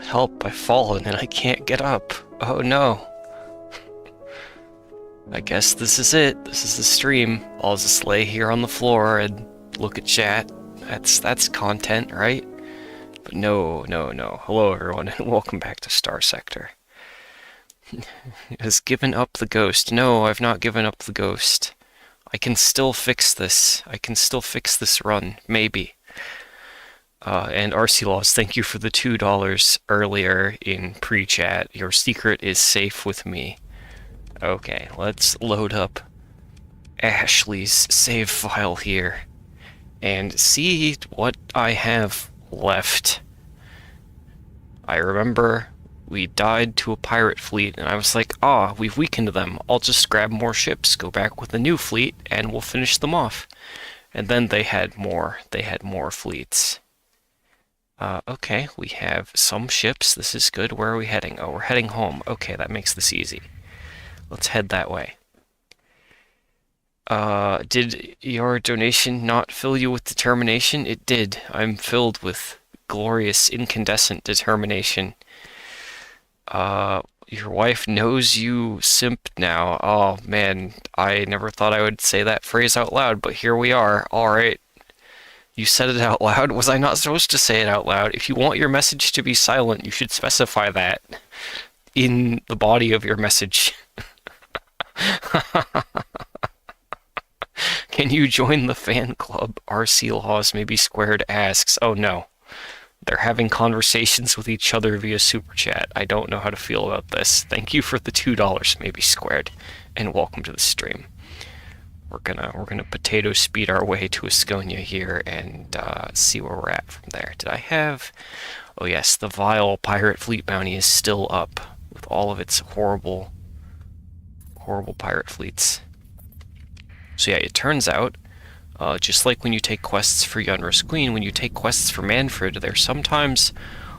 Help, I've fallen and I can't get up. Oh no. I guess this is it. This is the stream. I'll just lay here on the floor and look at chat. That's content, right? But no. Hello everyone and welcome back to Starsector. Has given up the ghost. No, I've not given up the ghost. I can still fix this. I can still fix this run. Maybe. And RC Laws, thank you for the $2 earlier in pre-chat. Your secret is safe with me. Okay, let's load up Ashley's save file here and see what I have left. I remember we died to a pirate fleet, and I was like, we've weakened them. I'll just grab more ships, go back with a new fleet, and we'll finish them off. And then they had more fleets. Okay, we have some ships. This is good. Where are we heading? Oh, we're heading home. Okay, that makes this easy. Let's head that way. Did your donation not fill you with determination? It did. I'm filled with glorious, incandescent determination. Your wife knows you simp now. Oh, man, I never thought I would say that phrase out loud, but here we are. Alright. You said it out loud. Was I not supposed to say it out loud? If you want your message to be silent, you should specify that in the body of your message. Can you join the fan club? RC Laws Maybe Squared asks. Oh no. They're having conversations with each other via Super Chat. I don't know how to feel about this. Thank you for the $2 Maybe Squared, and welcome to the stream. We're gonna potato speed our way to Asconia here and see where we're at from there. Did I have? Oh yes, the vile pirate fleet bounty is still up with all of its horrible pirate fleets. So yeah, it turns out, just like when you take quests for Yunra's Queen, when you take quests for Manfred, they're sometimes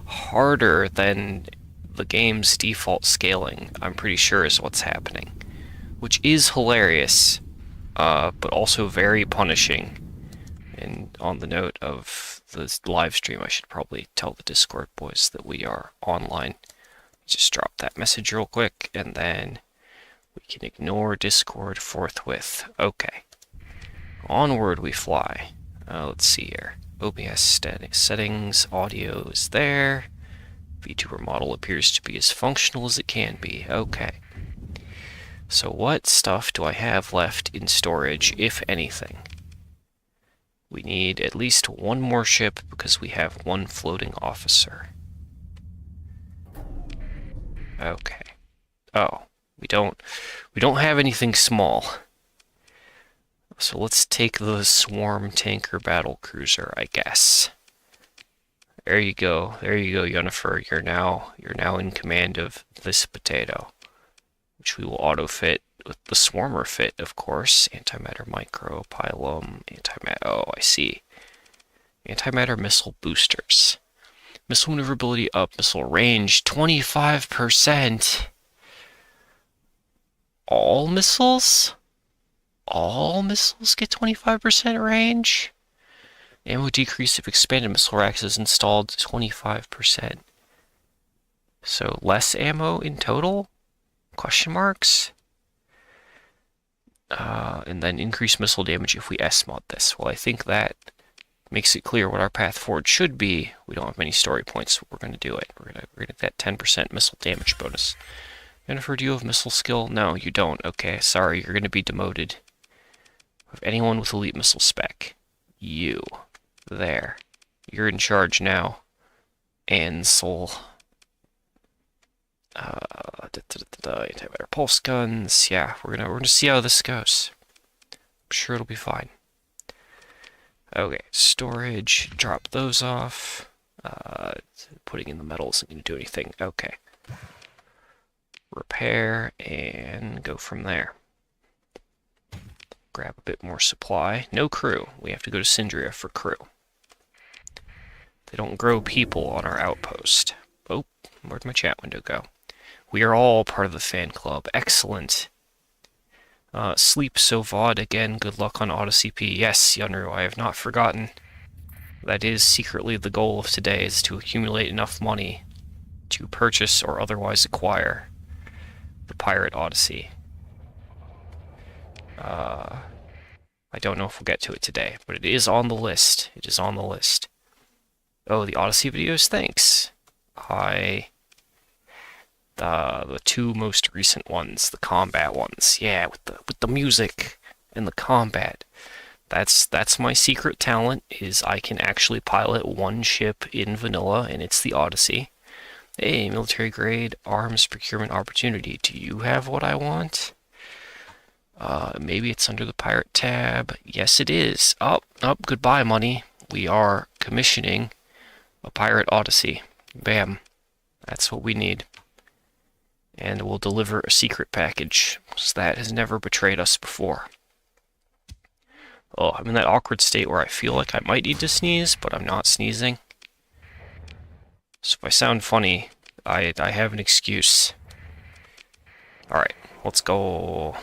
harder than the game's default scaling, I'm pretty sure is what's happening. Which is hilarious, but also very punishing. And on the note of the live stream, I should probably tell the Discord boys that we are online. Just drop that message real quick, and then we can ignore Discord forthwith. Okay. Onward we fly. Let's see here. OBS settings, audio is there. VTuber model appears to be as functional as it can be. Okay. So what stuff do I have left in storage, if anything? We need at least one more ship because we have one floating officer. Okay. Oh. We don't have anything small. So let's take the Swarm Tanker Battle Cruiser, I guess. There you go, Yennefer. You're now in command of this potato, which we will auto-fit with the Swarmer fit, of course. Antimatter Micro, Pylum, Antimatter... Oh, I see. Antimatter Missile Boosters. Missile maneuverability up, missile range 25%. All missiles? All missiles get 25% range? Ammo decrease if expanded missile racks is installed 25%. So less ammo in total? Question marks? And then increase missile damage if we S-mod this. Well, I think that makes it clear what our path forward should be. We don't have many story points, so we're going to do it. We're going to get that 10% missile damage bonus. Jennifer, do you have missile skill? No, you don't. Okay, sorry, you're going to be demoted. Of anyone with elite missile spec. You. There. You're in charge now. Ansel. Antimatter pulse guns. Yeah, we're gonna see how this goes. I'm sure it'll be fine. Okay, storage. Drop those off. Putting in the metal isn't going to do anything. Okay. Repair, and go from there. Grab a bit more supply. No crew. We have to go to Syndria for crew. They don't grow people on our outpost. Oh, where'd my chat window go? We are all part of the fan club. Excellent. Sleep so VOD again. Good luck on Odyssey P. Yes, Yunru, I have not forgotten. That is secretly the goal of today, is to accumulate enough money to purchase or otherwise acquire the Pirate Odyssey. I don't know if we'll get to it today, but it is on the list. It is on the list. Oh, the Odyssey videos? Thanks. The two most recent ones, the combat ones. Yeah, with the music and the combat. That's my secret talent, is I can actually pilot one ship in vanilla, and it's the Odyssey. Hey, military grade arms procurement opportunity. Do you have what I want? Maybe it's under the pirate tab. Yes, it is. Oh, goodbye, money. We are commissioning a Pirate Odyssey. Bam. That's what we need. And we'll deliver a secret package, because that has never betrayed us before. Oh, I'm in that awkward state where I feel like I might need to sneeze, but I'm not sneezing. So if I sound funny, I have an excuse. Alright, let's go.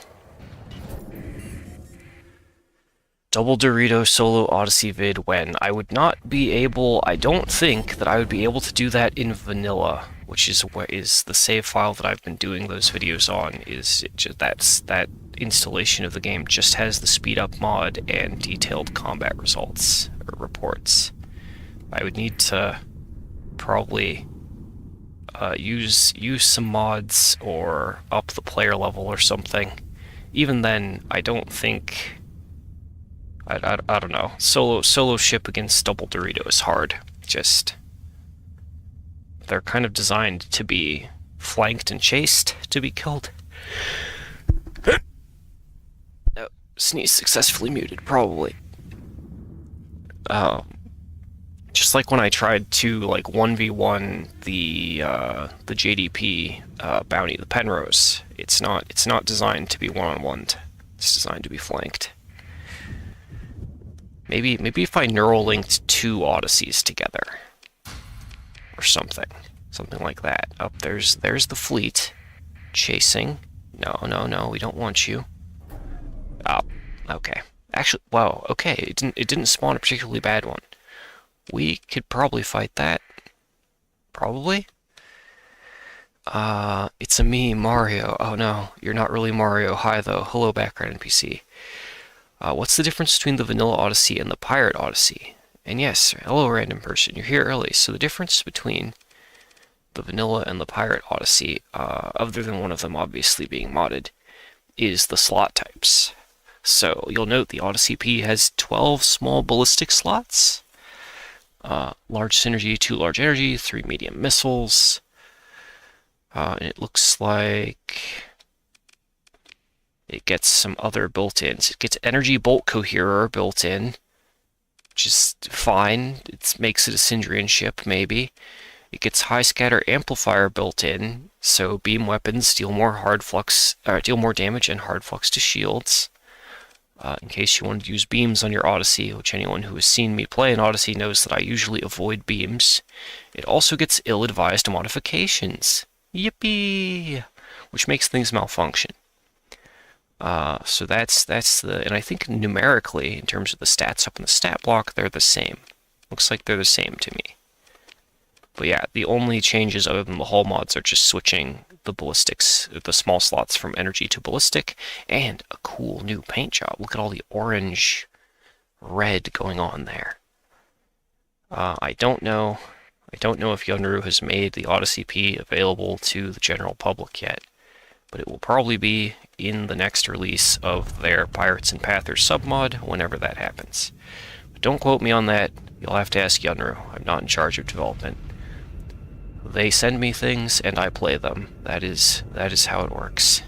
Double Dorito solo Odyssey vid when? I would not be able, I don't think that I would be able to do that in vanilla, which is what is the save file that I've been doing those videos on. That installation of the game just has the speed up mod and detailed combat results or reports. I would need to probably use some mods or up the player level or something. Even then, I don't think. I don't know. Solo ship against Double Dorito is hard. Just they're kind of designed to be flanked and chased to be killed. Oh, sneeze successfully muted, probably. Just like when I tried to 1v1 the JDP bounty, the Penrose. It's not designed to be one-on-one. It's designed to be flanked. Maybe if I neural linked two Odysseys together, or something like that. Up there's the fleet chasing. No, we don't want you. Oh, okay. Actually, wow. Okay, it didn't spawn a particularly bad one. We could probably fight that. Probably. It's a me, Mario. Oh no, you're not really Mario. Hi though. Hello, background NPC. What's the difference between the Vanilla Odyssey and the Pirate Odyssey? And yes, hello random person, you're here early. So the difference between the Vanilla and the Pirate Odyssey, other than one of them obviously being modded, is the slot types. So you'll note the Odyssey P has 12 small ballistic slots, large synergy, 2 large energy, 3 medium missiles, and it looks like it gets some other built-ins. It gets energy bolt coherer built in, which is fine. It makes it a Syndrian ship, maybe. It gets high scatter amplifier built in, so beam weapons deal more damage and hard flux to shields. In case you wanted to use beams on your Odyssey, which anyone who has seen me play an Odyssey knows that I usually avoid beams. It also gets ill-advised modifications. Yippee! Which makes things malfunction. So that's and I think numerically, in terms of the stats up in the stat block, they're the same. Looks like they're the same to me. But yeah, the only changes other than the hull mods are just switching the ballistics, the small slots from energy to ballistic, and a cool new paint job. Look at all the orange, red going on there. I don't know if Yunru has made the Odyssey P available to the general public yet, but it will probably be in the next release of their Pirates and Pathers submod, whenever that happens. But don't quote me on that. You'll have to ask Yunru. I'm not in charge of development. They send me things, and I play them. That is how it works.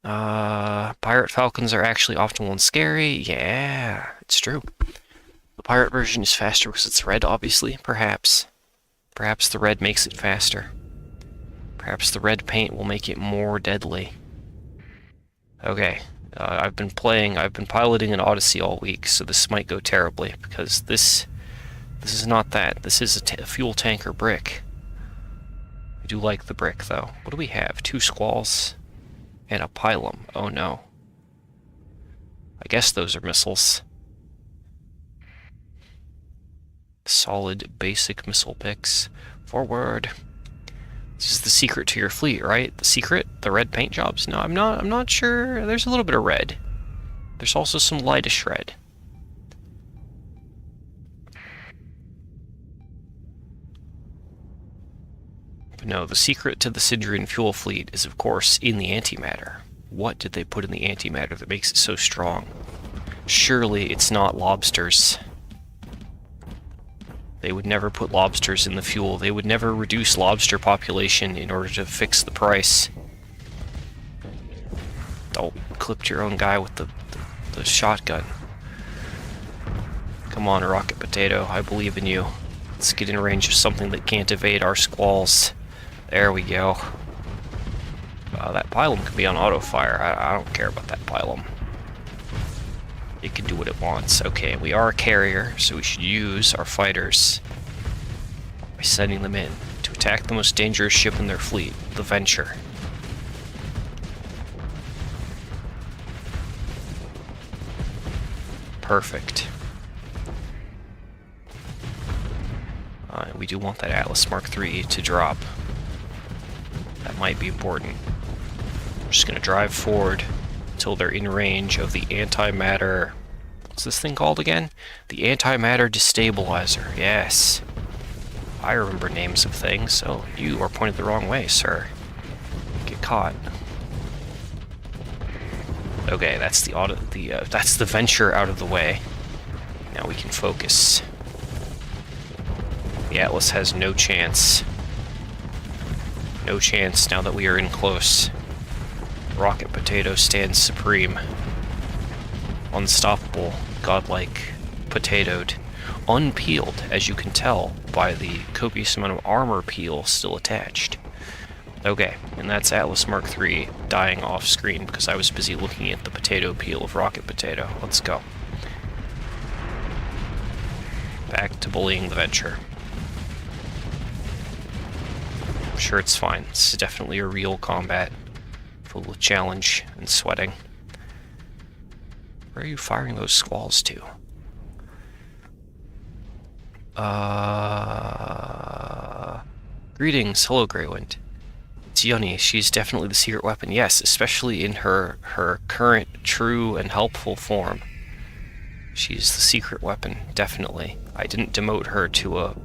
Pirate Falcons are actually often one scary. Yeah, it's true. The pirate version is faster because it's red, obviously. Perhaps. Perhaps the red makes it faster. Perhaps the red paint will make it more deadly. Okay, I've been piloting an Odyssey all week, so this might go terribly, because this is not that. This is a fuel tanker brick. I do like the brick, though. What do we have? 2 squalls and a pylum. Oh no. I guess those are missiles. Solid basic missile picks. Forward. This is the secret to your fleet, right? The secret? The red paint jobs? No, I'm not sure. There's a little bit of red. There's also some lightish red. But no, the secret to the Sidrian fuel fleet is, of course, in the antimatter. What did they put in the antimatter that makes it so strong? Surely it's not lobsters. They would never put lobsters in the fuel. They would never reduce lobster population in order to fix the price. Don't clip your own guy with the shotgun. Come on, Rocket Potato. I believe in you. Let's get in range of something that can't evade our squalls. There we go. That pylon can be on auto fire. I don't care about that pylon. It can do what it wants. Okay, we are a carrier, so we should use our fighters by sending them in to attack the most dangerous ship in their fleet, the Venture. Perfect. We do want that Atlas Mark III to drop. That might be important. We're just going to drive forward until they're in range of the antimatter... What's this thing called again? The antimatter destabilizer. Yes. I remember names of things, so you are pointed the wrong way, sir. Get caught. Okay, that's that's the Venture out of the way. Now we can focus. The Atlas has no chance. No chance now that we are in close. Rocket Potato stands supreme. Unstoppable, godlike, potatoed. Unpeeled, as you can tell by the copious amount of armor peel still attached. Okay, and that's Atlas Mark III dying off screen because I was busy looking at the potato peel of Rocket Potato. Let's go. Back to bullying the Venture. I'm sure it's fine. This is definitely a real combat, full of challenge and sweating. Where are you firing those squalls to? Greetings. Hello, Greywind. It's Yoni. She's definitely the secret weapon. Yes, especially in her current true and helpful form. She's the secret weapon, definitely. I didn't demote her to a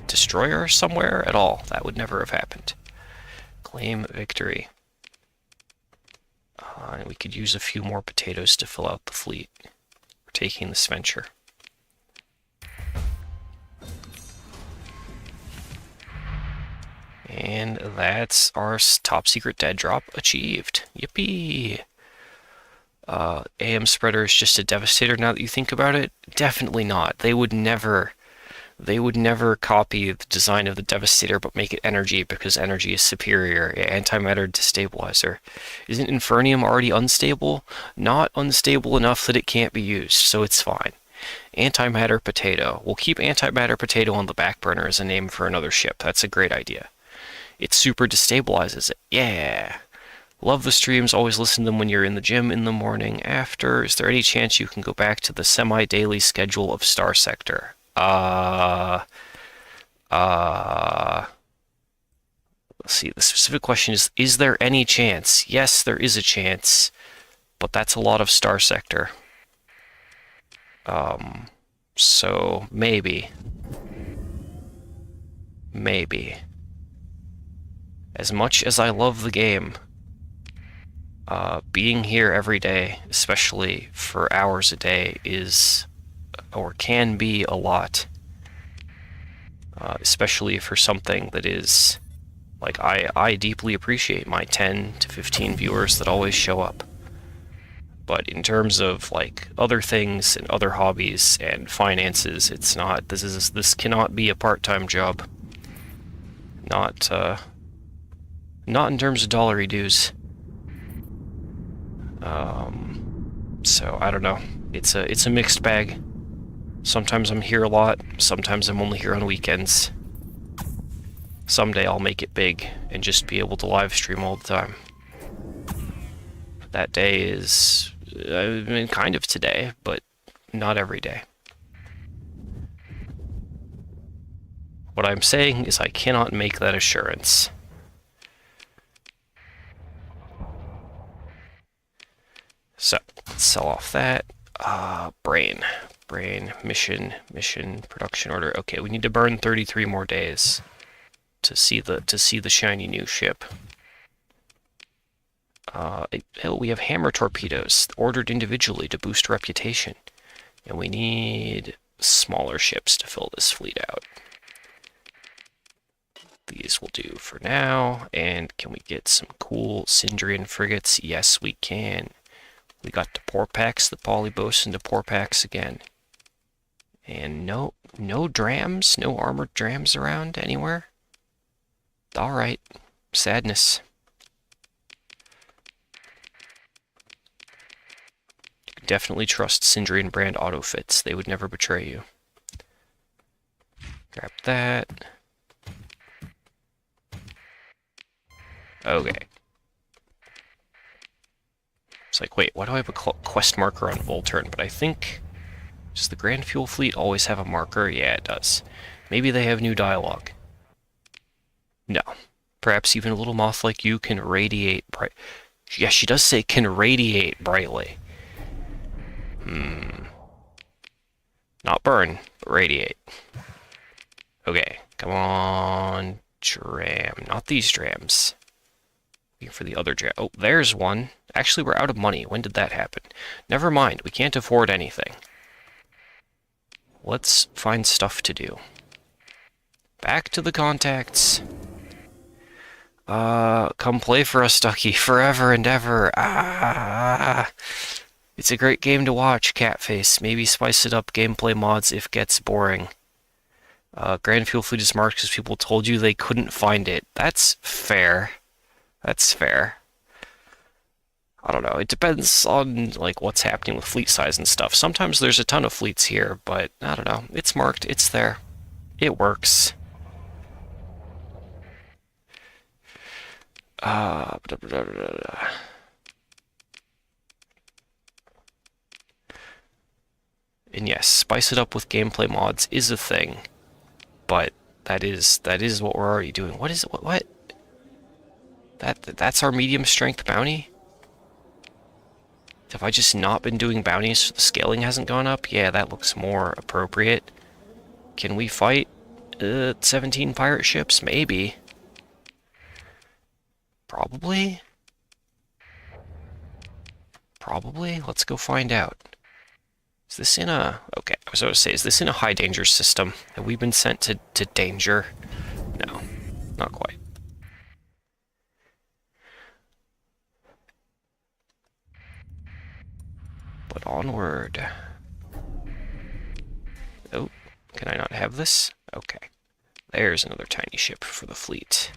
destroyer somewhere at all. That would never have happened. Claim victory. And we could use a few more potatoes to fill out the fleet. We're taking this Venture. And that's our top secret dead drop achieved. Yippee! AM Spreader is just a Devastator now that you think about it? Definitely not. They would never copy the design of the Devastator but make it energy because energy is superior. Antimatter destabilizer. Isn't Infernium already unstable? Not unstable enough that it can't be used, so it's fine. Antimatter Potato. We'll keep Antimatter Potato on the back burner as a name for another ship. That's a great idea. It super destabilizes it. Yeah! Love the streams, always listen to them when you're in the gym in the morning after. Is there any chance you can go back to the semi-daily schedule of Starsector? Let's see, the specific question is there any chance? Yes, there is a chance, but that's a lot of Starsector. So, maybe. Maybe. As much as I love the game, being here every day, especially for hours a day, is, or can be, a lot. Especially for something that is, like, I deeply appreciate my 10 to 15 viewers that always show up. But in terms of, like, other things and other hobbies and finances, it's not, this cannot be a part-time job. Not in terms of dollary dues. So I don't know. It's a mixed bag. Sometimes I'm here a lot. Sometimes I'm only here on weekends. Someday I'll make it big and just be able to live stream all the time. That day is, I mean, kind of today, but not every day. What I'm saying is I cannot make that assurance. So, let's sell off that. Brain, mission, production order. Okay, we need to burn 33 more days to see the shiny new ship. We have hammer torpedoes ordered individually to boost reputation, and we need smaller ships to fill this fleet out. These will do for now. And can we get some cool Syndrian frigates? Yes, we can. We got the Porpax, the Polybosin, the Porpax again. And no drams, no armored drams around anywhere. Alright, sadness. You can definitely trust Syndrian brand autofits. They would never betray you. Grab that. Okay. It's like, wait, why do I have a quest marker on Volturn? But I think, does the Grand Fuel Fleet always have a marker? Yeah, it does. Maybe they have new dialogue. No. Perhaps even a little moth like you can radiate bright. Yeah, she does say can radiate brightly. Not burn, but radiate. Okay, come on, dram. Not these drams. Looking for the other dram. Oh, there's one. Actually, we're out of money. When did that happen? Never mind, we can't afford anything. Let's find stuff to do. Back to the contacts. Come play for us, Ducky, forever and ever. It's a great game to watch, Catface. Maybe spice it up, gameplay mods if gets boring. Grand Fuel Fleet is marked because people told you they couldn't find it. That's fair. That's fair. I don't know. It depends on like what's happening with fleet size and stuff. Sometimes there's a ton of fleets here, but I don't know. It's marked. It's there. It works. And yes, spice it up with gameplay mods is a thing, but that is what we're already doing. What is it? What? That's our medium strength bounty? Have I just not been doing bounties so the scaling hasn't gone up? Yeah, that looks more appropriate. Can we fight 17 pirate ships? Maybe. Probably? Probably? Let's go find out. Is this in a... Okay, I was going to say, is this in a high danger system? Have we been sent to danger? No, not quite. But onward. Oh, can I not have this? Okay. There's another tiny ship for the fleet.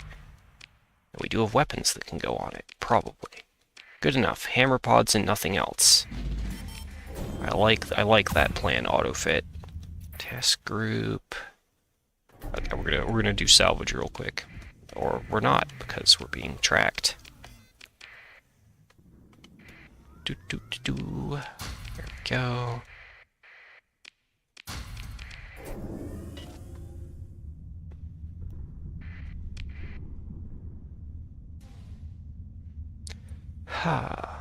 And we do have weapons that can go on it, probably. Good enough. Hammer pods and nothing else. I like that plan, autofit. Test group. Okay, we're gonna do salvage real quick. Or we're not, because we're being tracked. There we go. Ha.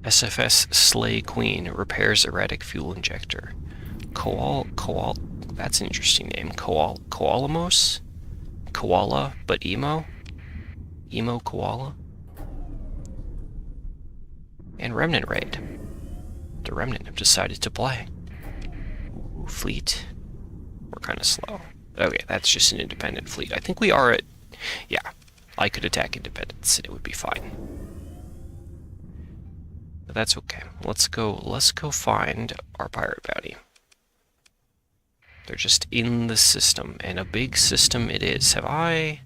SFS Slay Queen repairs erratic fuel injector. That's an interesting name. Koalamos? Koala, but emo? Emo koala? And Remnant Raid. The Remnant have decided to play. Ooh, fleet. We're kind of slow. Okay, that's just an independent fleet. I think we are at... Yeah, I could attack independents and it would be fine. But that's okay. Let's go find our pirate bounty. They're just in the system, and a big system it is. Have I?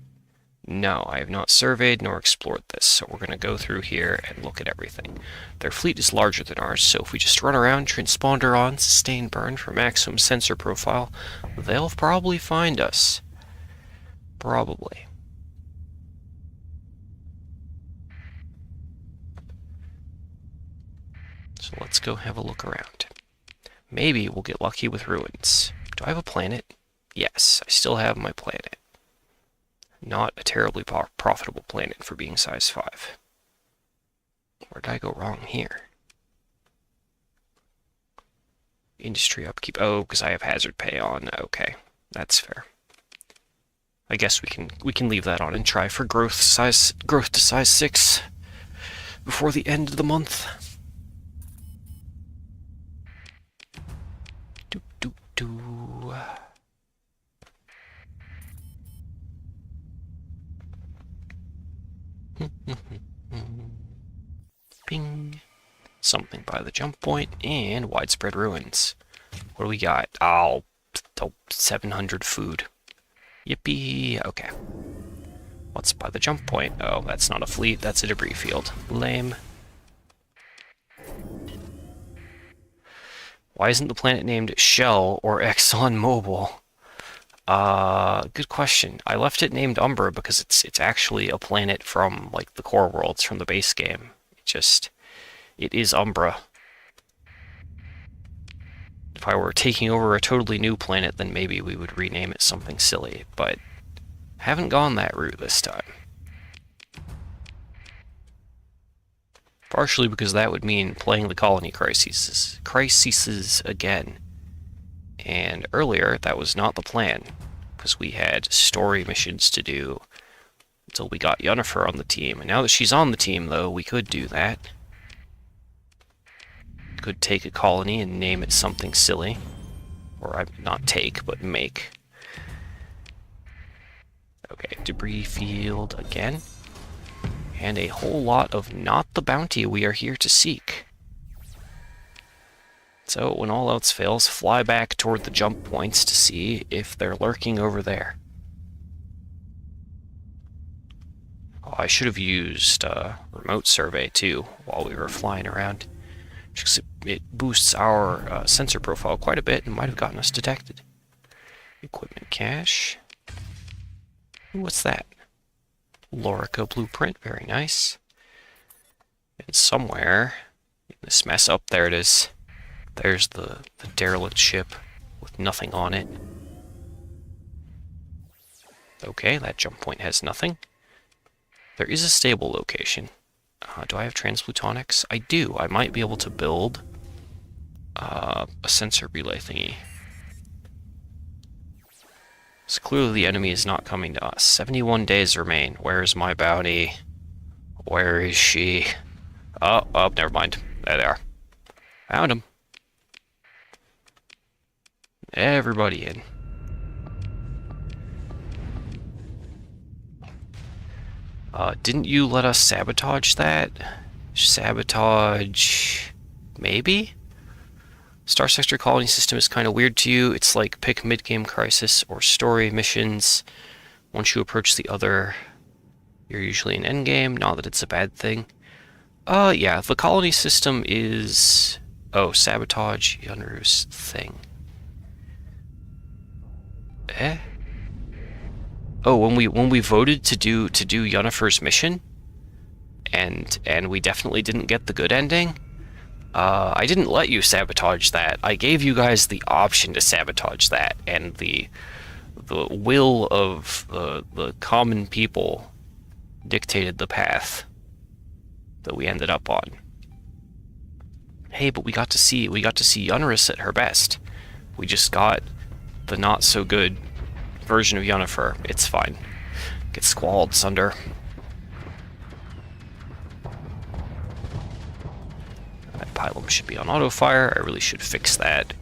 No, I have not surveyed nor explored this, so we're going to go through here and look at everything. Their fleet is larger than ours, so if we just run around, transponder on, sustain burn for maximum sensor profile, they'll probably find us. Probably. So let's go have a look around. Maybe we'll get lucky with ruins. Do I have a planet? Yes, I still have my planet. Not a terribly profitable planet for being size 5. Where did I go wrong here? Industry upkeep. Oh, because I have hazard pay on. Okay, that's fair. I guess we can leave that on and try for growth to size 6 before the end of the month. Ping. Something by the jump point and widespread ruins. What do we got? Oh, 700 food. Yippee. Okay. What's by the jump point? Oh, that's not a fleet, that's a debris field. Lame. Why isn't the planet named Shell or ExxonMobil? Good question. I left it named Umbra because it's actually a planet from, like, the core worlds from the base game. It is Umbra. If I were taking over a totally new planet, then maybe we would rename it something silly, but haven't gone that route this time. Partially because that would mean playing the colony crises again. And earlier, that was not the plan, because we had story missions to do until we got Yennefer on the team. And now that she's on the team, though, we could do that. Could take a colony and name it something silly. Or not take, but make. Okay, debris field again. And a whole lot of not the bounty we are here to seek. So, when all else fails, fly back toward the jump points to see if they're lurking over there. Oh, I should have used remote survey, too, while we were flying around. Because it boosts our sensor profile quite a bit and might have gotten us detected. Equipment cache. Ooh, what's that? Lorica blueprint, very nice. And somewhere in this mess, up there it is. There's the derelict ship with nothing on it. Okay, that jump point has nothing. There is a stable location. Do I have transplutonics? I do. I might be able to build a sensor relay thingy. So clearly the enemy is not coming to us. 71 days remain. Where is my bounty? Where is she? Oh, never mind. There they are. Found him. Everybody in. Didn't you let us sabotage that? Sabotage... maybe? Starsector colony system is kind of weird to you. It's like pick mid-game crisis or story missions. Once you approach the other, you're usually in endgame. Not that it's a bad thing. Yeah, the colony system is... oh, sabotage Yennefer's thing. Oh, when we voted to do Yennefer's mission, and we definitely didn't get the good ending. I didn't let you sabotage that. I gave you guys the option to sabotage that, and the will of the common people dictated the path that we ended up on. Hey, but we got to see Yennefer at her best. We just got the not so good version of Yennefer. It's fine. Get squalled, Sunder. That pylon should be on auto fire. I really should fix that.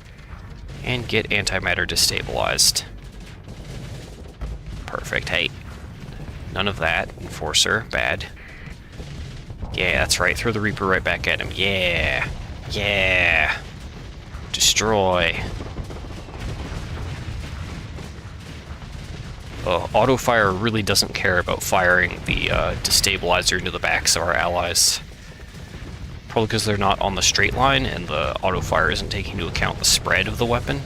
And get antimatter destabilized. Perfect. Hey, none of that. Enforcer. Bad. Yeah, that's right. Throw the Reaper right back at him. Yeah. Yeah. Destroy. Auto fire really doesn't care about firing the destabilizer into the backs of our allies. Probably because they're not on the straight line and the auto fire isn't taking into account the spread of the weapon.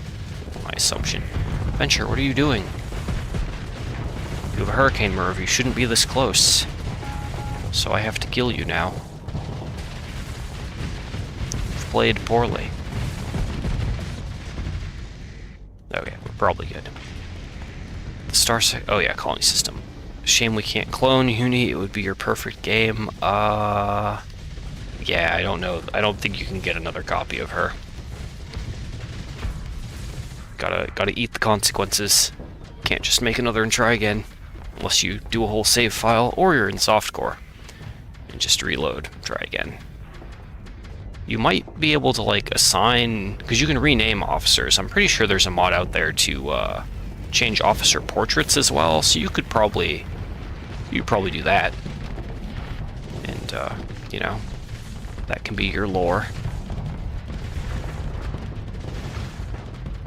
My assumption. Venture, what are you doing? You have a hurricane, Merv. You shouldn't be this close. So I have to kill you now. You've played poorly. probably good. The Starsector, oh yeah, colony system. Shame we can't clone Uni, it would be your perfect game. Yeah, I don't know. I don't think you can get another copy of her. Gotta eat the consequences. Can't just make another and try again. Unless you do a whole save file, or you're in softcore. And just reload, try again. You might be able to, like, assign... because you can rename officers. I'm pretty sure there's a mod out there to, change officer portraits as well, so you could probably... you'd probably do that. And, you know, that can be your lore.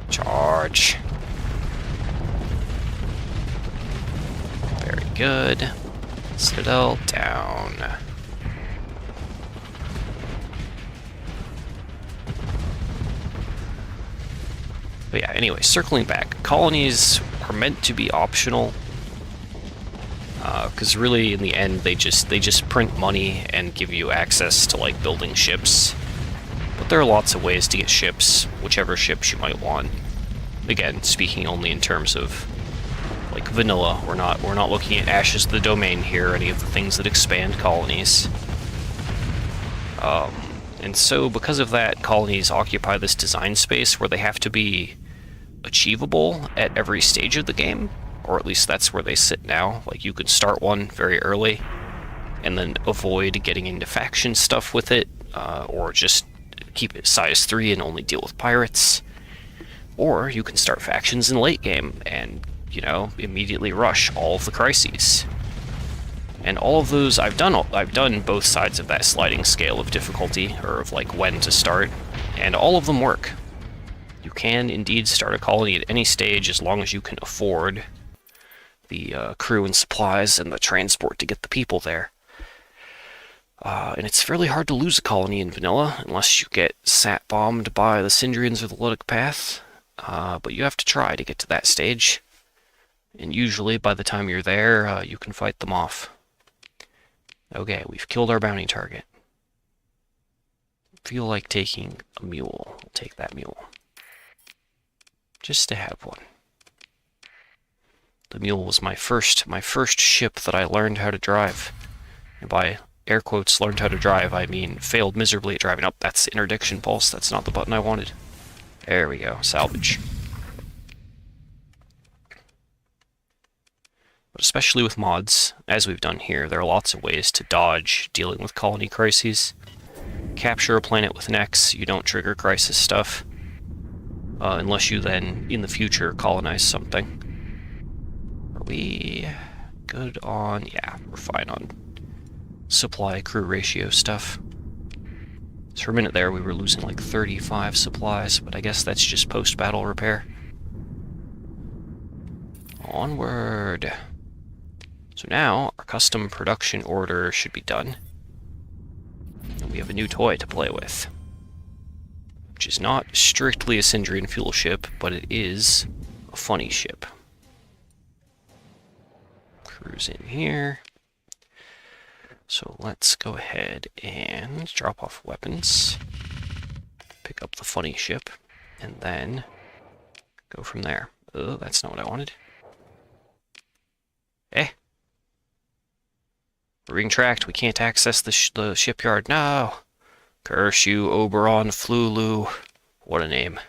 Charge. Very good. Citadel down. But yeah, anyway, circling back. Colonies are meant to be optional. Because really, in the end, they just print money and give you access to, like, building ships. But there are lots of ways to get ships, whichever ships you might want. Again, speaking only in terms of, like, vanilla. We're not looking at Ashes of the Domain here, or any of the things that expand colonies. And so, because of that, colonies occupy this design space where they have to be achievable at every stage of the game. Or at least that's where they sit now. Like, you could start one very early, and then avoid getting into faction stuff with it, or just keep it size 3 and only deal with pirates. Or you can start factions in late game, and, you know, immediately rush all of the crises. And all of those, I've done both sides of that sliding scale of difficulty, or of, like, when to start, and all of them work. You can indeed start a colony at any stage as long as you can afford the crew and supplies and the transport to get the people there. And it's fairly hard to lose a colony in vanilla, unless you get sat-bombed by the Syndrians or the Ludic Path. But you have to try to get to that stage. And usually, by the time you're there, you can fight them off. Okay, we've killed our bounty target. Feel like taking a mule. I'll take that mule. Just to have one. The mule was my first ship that I learned how to drive. And by air quotes, learned how to drive, I mean failed miserably at driving. Oh, that's the interdiction pulse. That's not the button I wanted. There we go. Salvage. But especially with mods, as we've done here, there are lots of ways to dodge dealing with colony crises. Capture a planet with an X, you don't trigger crisis stuff. Unless you then, in the future, colonize something. Are we good on... yeah, we're fine on supply-crew ratio stuff. So for a minute there, we were losing like 35 supplies, but I guess that's just post-battle repair. Onward! So now, our custom production order should be done. And we have a new toy to play with. Which is not strictly a Syndrian fuel ship, but it is a funny ship. Cruise in here. So let's go ahead and drop off weapons. Pick up the funny ship. And then go from there. Oh, that's not what I wanted. We're being tracked. We can't access the shipyard. No! Curse you, Oberon Flulu. What a name.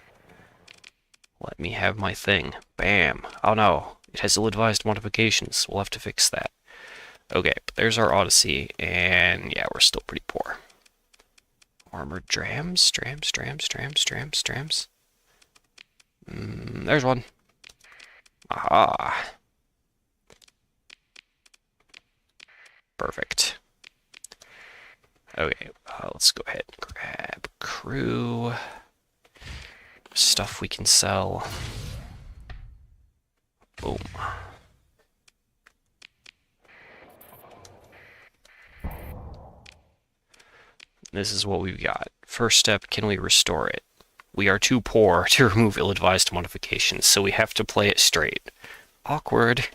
Let me have my thing. Bam. Oh no. It has ill-advised modifications. We'll have to fix that. Okay, but there's our Odyssey, and yeah, we're still pretty poor. Armored drams? Drams. There's one. Aha. Perfect. Okay, let's go ahead and grab crew. Stuff we can sell. Boom. This is what we've got. First step, can we restore it? We are too poor to remove ill-advised modifications, so we have to play it straight. Awkward.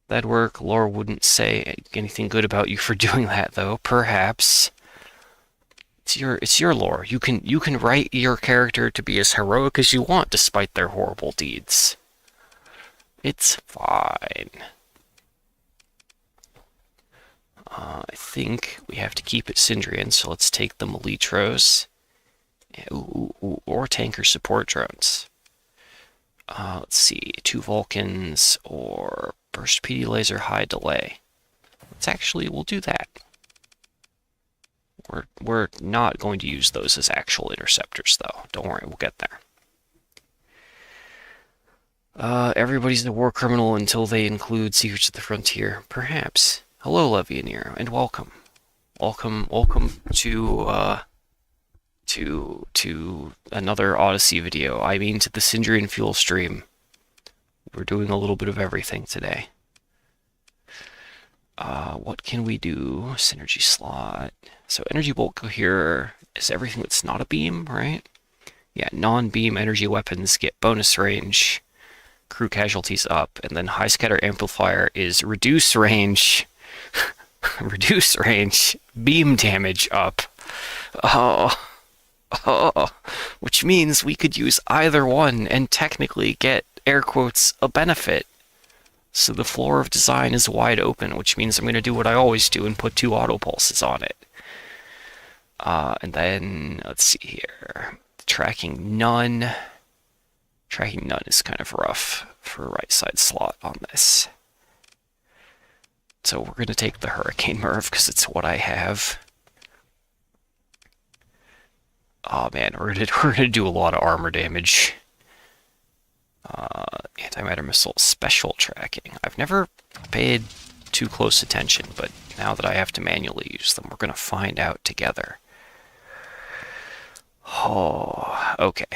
That'd work. Lore wouldn't say anything good about you for doing that, though. Perhaps. It's your lore. You can write your character to be as heroic as you want despite their horrible deeds. It's fine. I think we have to keep it Syndrian, so let's take the Melitros. Or tanker support drones. Let's see, 2 Vulcans or burst PD laser high delay. We'll do that. We're not going to use those as actual interceptors, though. Don't worry, we'll get there. Everybody's a war criminal until they include Secrets of the Frontier. Perhaps. Hello, Levianir, and welcome. Welcome to another Odyssey video. I mean, to the Syndrian Fuel stream. We're doing a little bit of everything today. What can we do? Synergy slot. So energy bolt coherer is everything that's not a beam, right? Yeah, non-beam energy weapons get bonus range, crew casualties up, and then high scatter amplifier is reduce range, reduce range, beam damage up. Which means we could use either one and technically get, air quotes, a benefit. So the floor of design is wide open, which means I'm going to do what I always do and put 2 auto pulses on it. And then, let's see here. Tracking none. Tracking none is kind of rough for a right side slot on this. So we're going to take the Hurricane Merv because it's what I have. Oh man, we're gonna do a lot of armor damage. Antimatter missile special tracking. I've never paid too close attention, but now that I have to manually use them, we're gonna find out together. Oh, okay.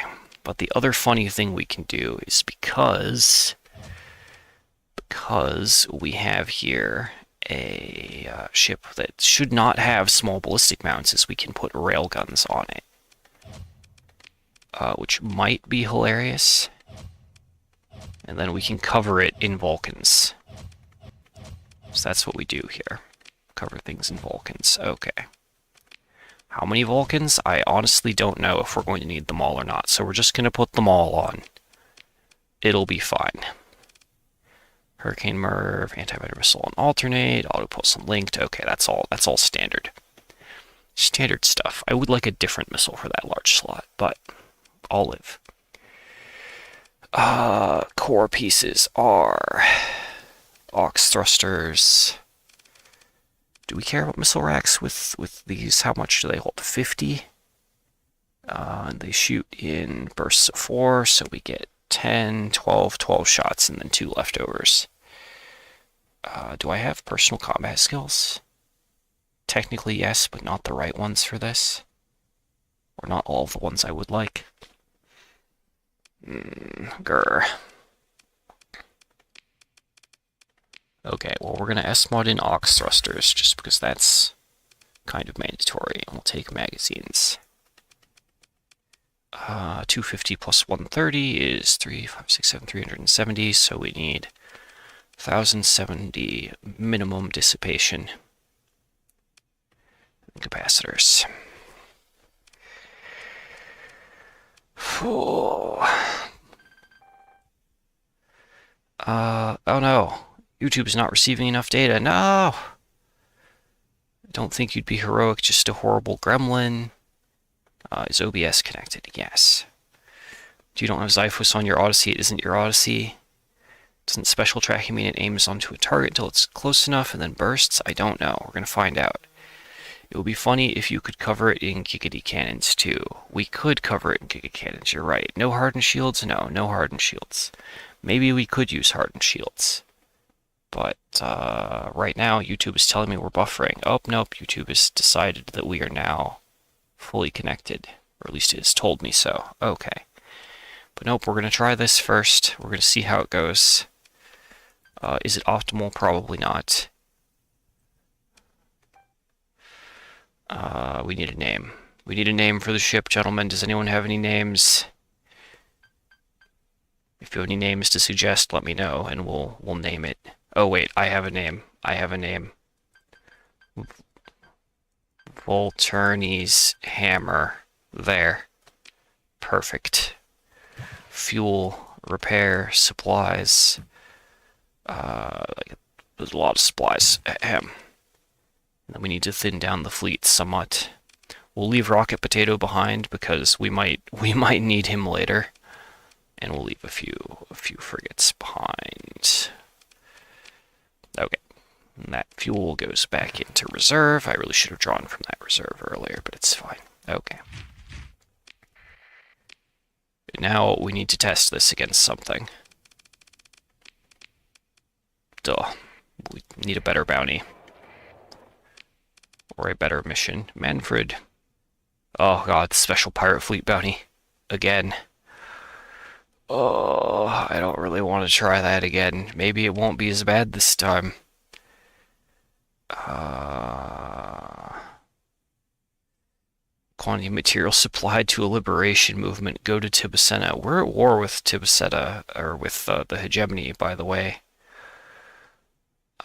But the other funny thing we can do is because we have here a ship that should not have small ballistic mounts, is we can put railguns on it. Which might be hilarious. And then we can cover it in Vulcans. So that's what we do here. Cover things in Vulcans. Okay. How many Vulcans? I honestly don't know if we're going to need them all or not, so we're just going to put them all on. It'll be fine. Hurricane Merv, antimatter missile on alternate, auto pulse on linked. Okay, that's all standard. Standard stuff. I would like a different missile for that large slot, but I'll live. Core pieces are aux thrusters. Do we care about missile racks with these? How much do they hold? 50? And they shoot in bursts of 4, so we get 10, 12 shots, and then 2 leftovers. Do I have personal combat skills? Technically, yes, but not the right ones for this. Or not all of the ones I would like. Grr. Okay, well, we're going to S-mod in aux thrusters, just because that's kind of mandatory, and we'll take magazines. 250 plus 130 is 370, so we need 1070 minimum dissipation. Capacitors. Oh no. YouTube is not receiving enough data. No! I don't think you'd be heroic, just a horrible gremlin. Is OBS connected? Yes. You don't have Xiphos on your Odyssey, it isn't your Odyssey. Doesn't special tracking mean it aims onto a target until it's close enough and then bursts? I don't know. We're going to find out. It would be funny if you could cover it in Giggity Cannons, too. We could cover it in Giga Cannons, you're right. No hardened shields? No hardened shields. Maybe we could use hardened shields. But right now, YouTube is telling me we're buffering. Oh, nope, YouTube has decided that we are now fully connected. Or at least it has told me so. Okay. But nope, we're going to try this first. We're going to see how it goes. Is it optimal? Probably not. We need a name. We need a name for the ship, gentlemen. Does anyone have any names? If you have any names to suggest, let me know, and we'll name it. Oh wait, I have a name. I have a name. Volturni's hammer. There. Perfect. Fuel, repair, supplies. There's a lot of supplies. Ahem. And then we need to thin down the fleet somewhat. We'll leave Rocket Potato behind because we might need him later. And we'll leave a few frigates behind. Okay. And that fuel goes back into reserve. I really should have drawn from that reserve earlier, but it's fine. Okay. Now we need to test this against something. Duh. We need a better bounty. Or a better mission. Manfred. Oh god, special pirate fleet bounty. Again. Oh, I don't really want to try that again. Maybe it won't be as bad this time. Quantity of material supplied to a liberation movement. Go to Tibicena. We're at war with Tibiceta, or with the hegemony, by the way.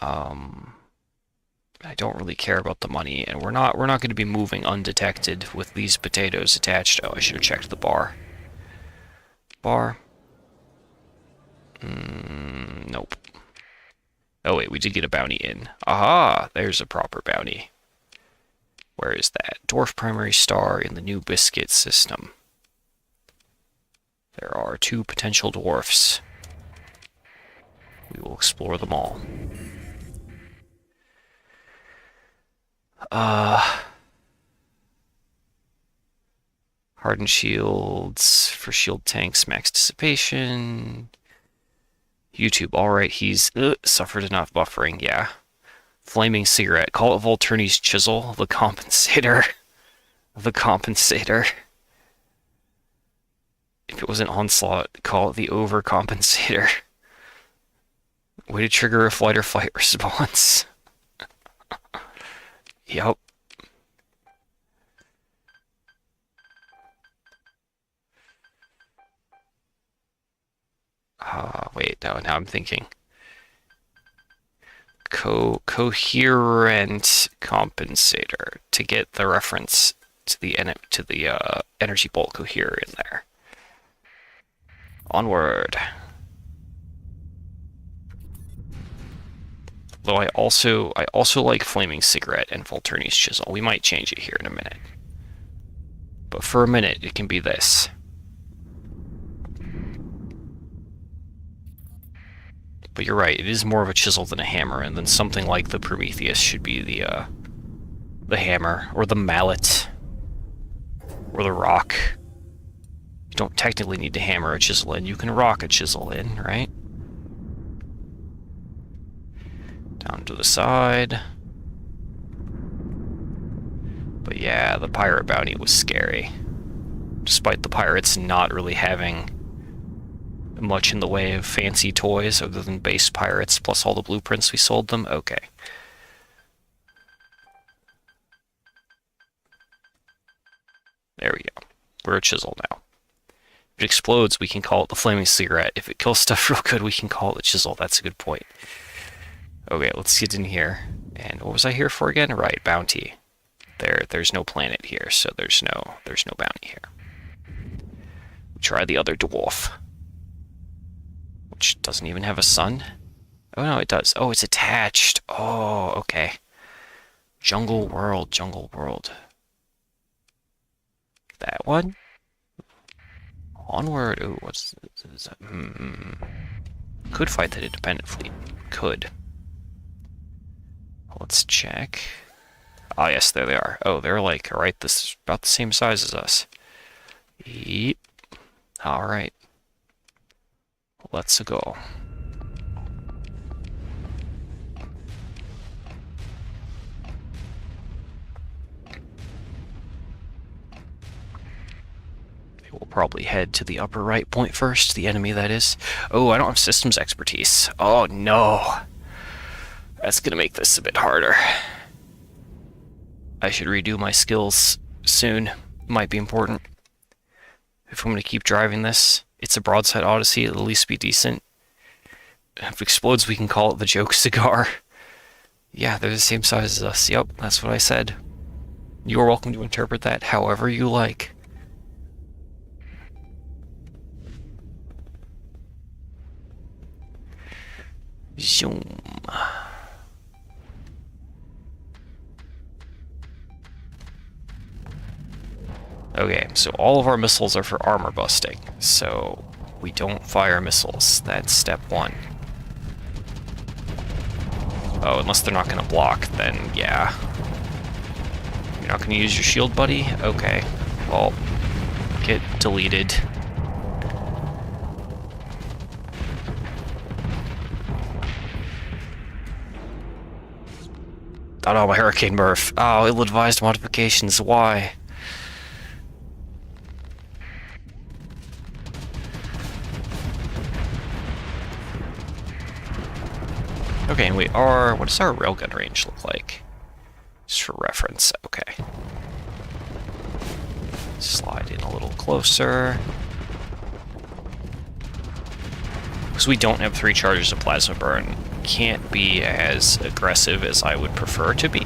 I don't really care about the money, and we're not going to be moving undetected with these potatoes attached. Oh, I should have checked the bar. Bar. Nope. Oh wait, we did get a bounty in. Aha! There's a proper bounty. Where is that? Dwarf primary star in the new biscuit system. There are 2 potential dwarfs. We will explore them all. Hardened shields for shield tanks, max dissipation. YouTube, alright, he's suffered enough buffering, yeah. Flaming cigarette, call it Volturni's chisel, the compensator. The compensator. If it was an onslaught, call it the overcompensator. Way to trigger a flight or fight response. Yep. Wait, no, now I'm thinking. Coherent compensator to get the reference to the energy bolt cohere in there. Onward. Though I also like Flaming Cigarette and Volturni's Chisel. We might change it here in a minute. But for a minute, it can be this. But you're right, it is more of a chisel than a hammer, and then something like the Prometheus should be the hammer, or the mallet, or the rock. You don't technically need to hammer a chisel in, you can rock a chisel in, right? Down to the side. But yeah, the pirate bounty was scary. Despite the pirates not really having much in the way of fancy toys other than base pirates plus all the blueprints we sold them. Okay. There we go. We're a chisel now. If it explodes, we can call it the Flaming Cigarette. If it kills stuff real good, we can call it the chisel. That's a good point. Okay, let's get in here. And what was I here for again? Right, bounty. There's no planet here, so there's no bounty here. Try the other dwarf. Which doesn't even have a sun. Oh no, it does. Oh, it's attached. Oh, okay. Jungle World, Jungle World. That one? Onward. Ooh, what's that? Could fight that independent fleet. Could. Let's check. Oh yes, there they are. Oh, they're like, alright, this is about the same size as us. Yep. Alright. Let's go. We'll probably head to the upper right point first, the enemy that is. Oh, I don't have systems expertise. Oh no. That's gonna make this a bit harder. I should redo my skills soon. Might be important. If I'm gonna keep driving this, it's a broadside Odyssey, it'll at least be decent. If it explodes, we can call it the joke cigar. Yeah, they're the same size as us. Yep, that's what I said. You are welcome to interpret that however you like. Zoom. Okay, so all of our missiles are for armor busting, so we don't fire missiles. That's step one. Oh, unless they're not gonna block, then yeah. You're not gonna use your shield, buddy? Okay. Well, get deleted. Oh, my Hurricane Murph. Oh, ill-advised modifications. Why? Okay, and we are... What does our railgun range look like? Just for reference. Okay. Slide in a little closer. Because we don't have 3 charges of plasma burn, can't be as aggressive as I would prefer to be.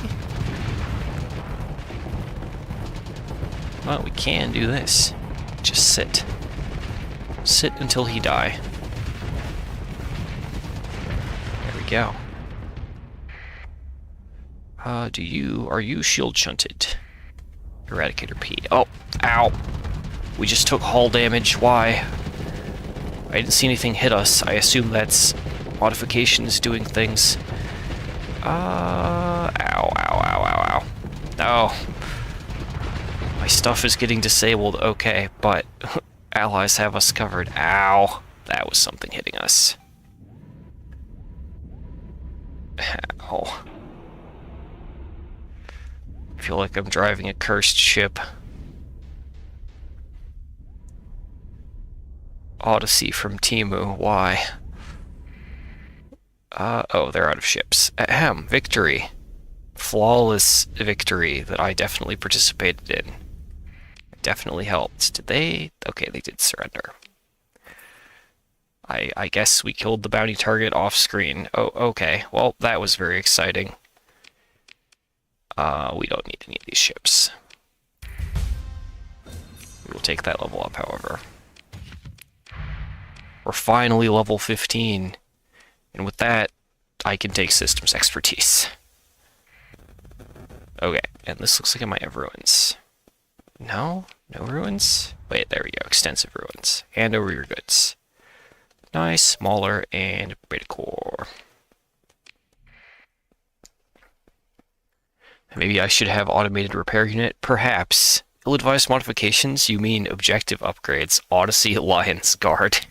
Well, we can do this. Just sit. Sit until he die. There we go. Are you shield shunted? Eradicator P. Oh, ow. We just took hull damage. Why? I didn't see anything hit us. I assume that's modifications doing things. Ow, ow, ow, ow, ow. Oh. My stuff is getting disabled. Okay, but allies have us covered. Ow. That was something hitting us. Ow. I feel like I'm driving a cursed ship. Odyssey from Timu. Why? Oh, they're out of ships. Ahem, victory. Flawless victory that I definitely participated in. It definitely helped. Did they? Okay, they did surrender. I guess we killed the bounty target off screen. Oh, okay. Well, that was very exciting. We don't need any of these ships. We will take that level up, however. We're finally level 15. And with that, I can take systems expertise. Okay, and this looks like it might have ruins. No? No ruins? Wait, there we go. Extensive ruins. And no rear goods. Nice, smaller, and beta core. Maybe I should have automated repair unit? Perhaps. Ill-advised modifications? You mean objective upgrades. Odyssey Alliance Guard.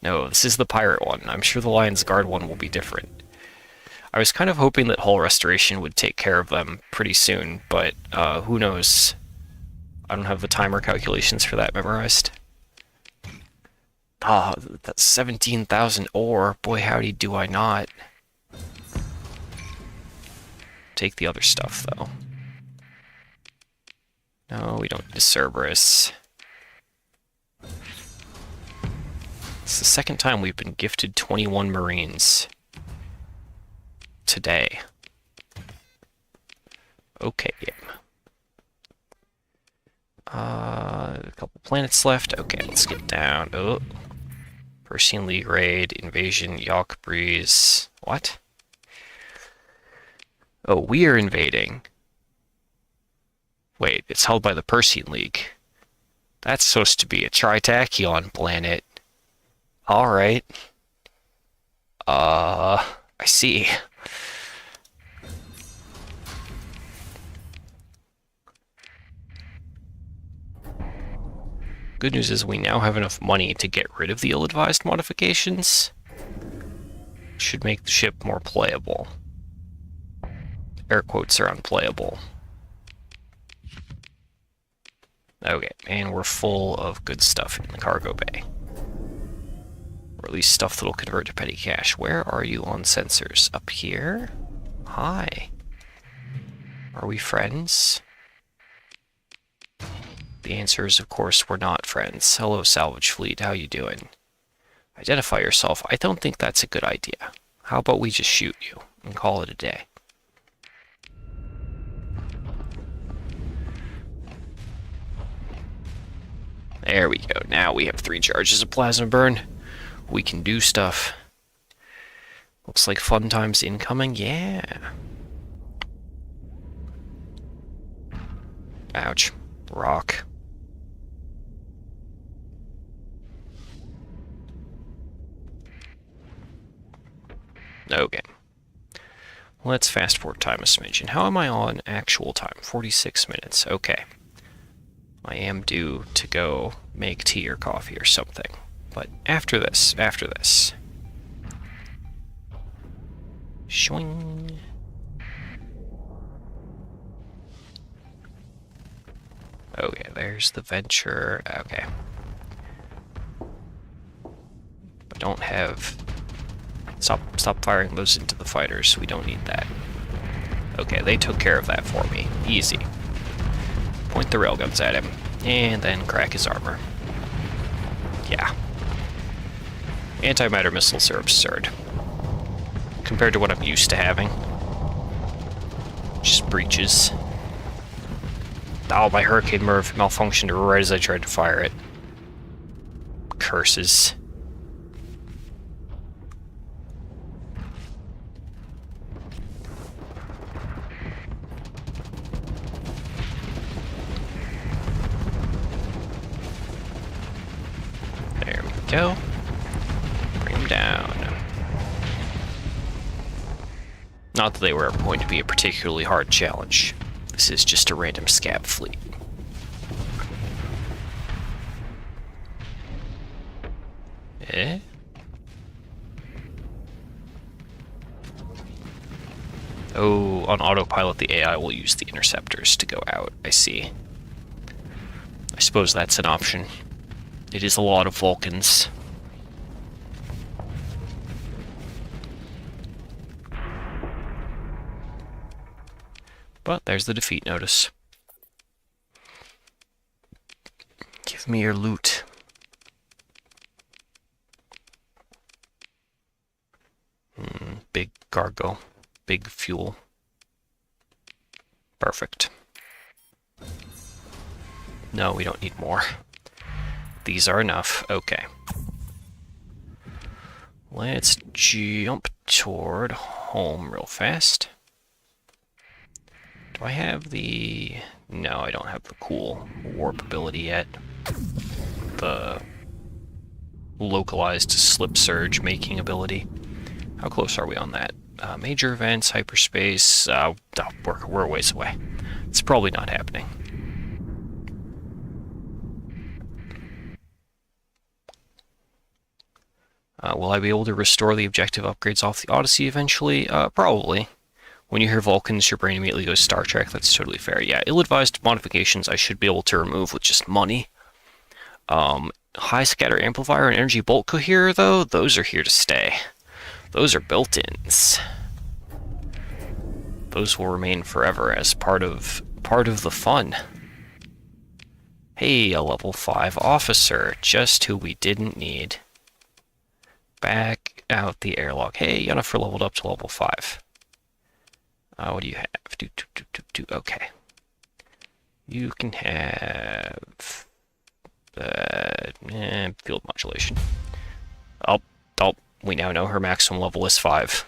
No, this is the pirate one. I'm sure the Lion's Guard one will be different. I was kind of hoping that hull restoration would take care of them pretty soon, but who knows? I don't have the timer calculations for that memorized. Ah, that's 17,000 ore. Boy, howdy do I not. Take the other stuff, though. No, we don't need Cerberus. It's the second time we've been gifted 21 Marines. Today. Okay, game. A couple planets left. Okay, let's get down. Oh. Persian League raid, invasion, Yawk Breeze. What? Oh, we are invading. Wait, it's held by the Persian League. That's supposed to be a Tritachyon planet. Alright. I see. Good news is we now have enough money to get rid of the ill-advised modifications. Should make the ship more playable. Air quotes are unplayable. Okay, and we're full of good stuff in the cargo bay. Or at least stuff that'll convert to petty cash. Where are you on sensors? Up here? Hi. Are we friends? The answer is, of course, we're not friends. Hello, salvage fleet. How you doing? Identify yourself. I don't think that's a good idea. How about we just shoot you and call it a day? There we go. Now we have 3 charges of plasma burn. We can do stuff. Looks like fun times incoming. Yeah. Ouch. Rock. Okay. Let's fast forward time a smidgen. How am I on actual time? 46 minutes. Okay. I am due to go make tea or coffee or something. But after this. Shwing. Okay, there's the venture. Okay. I don't have... Stop firing those into the fighters. We don't need that. Okay, they took care of that for me. Easy. Point the railguns at him, and then crack his armor. Yeah. Antimatter missiles are absurd. Compared to what I'm used to having. Just breaches. Oh, my Hurricane malfunctioned right as I tried to fire it. Curses. There we go. Bring him down. Not that they were ever going to be a particularly hard challenge. This is just a random scab fleet. Eh? Oh, on autopilot the AI will use the interceptors to go out. I see. I suppose that's an option. It is a lot of Vulcans. But there's the defeat notice. Give me your loot. Big cargo. Big fuel. Perfect. No, we don't need more. These are enough. Okay. Let's jump toward home real fast. Do I have the... No, I don't have the cool warp ability yet. The localized slip surge making ability. How close are we on that? Major events, hyperspace... we're a ways away. It's probably not happening. Will I be able to restore the objective upgrades off the Odyssey eventually? Probably. When you hear Vulcans, your brain immediately goes Star Trek. That's totally fair. Yeah, ill-advised modifications I should be able to remove with just money. High scatter amplifier and energy bolt coherer, though, those are here to stay. Those are built-ins. Those will remain forever as part of the fun. Hey, a level 5 officer, just who we didn't need. Back out the airlock. Hey, Yennefer leveled up to level 5. What do you have? Okay. You can have... field modulation. Oh, we now know her maximum level is 5.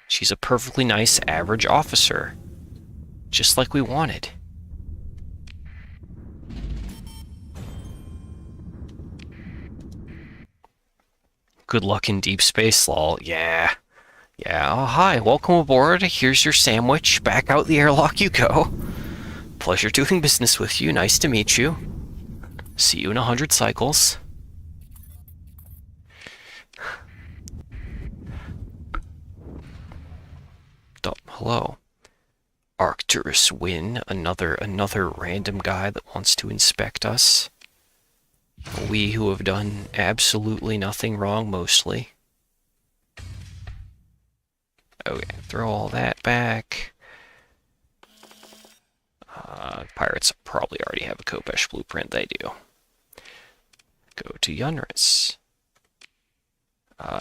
She's a perfectly nice average officer. Just like we wanted. Good luck in deep space, lol. Yeah. Yeah, oh, hi, welcome aboard. Here's your sandwich. Back out the airlock you go. Pleasure doing business with you. Nice to meet you. See you in 100 cycles. Hello. Arcturus Win, another random guy that wants to inspect us. We who have done absolutely nothing wrong, mostly. Okay, throw all that back. Pirates probably already have a Kopesh blueprint. They do. Go to Yunris.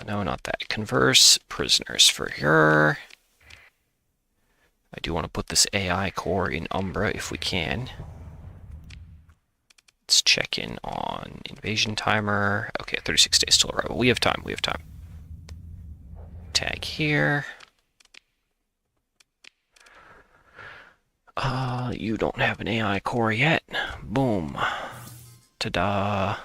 No, not that. Converse. Prisoners for her. I do want to put this AI core in Umbra if we can. Let's check in on invasion timer. Okay, 36 days till arrival. We have time, we have time. Tag here. You don't have an AI core yet. Boom. Ta-da.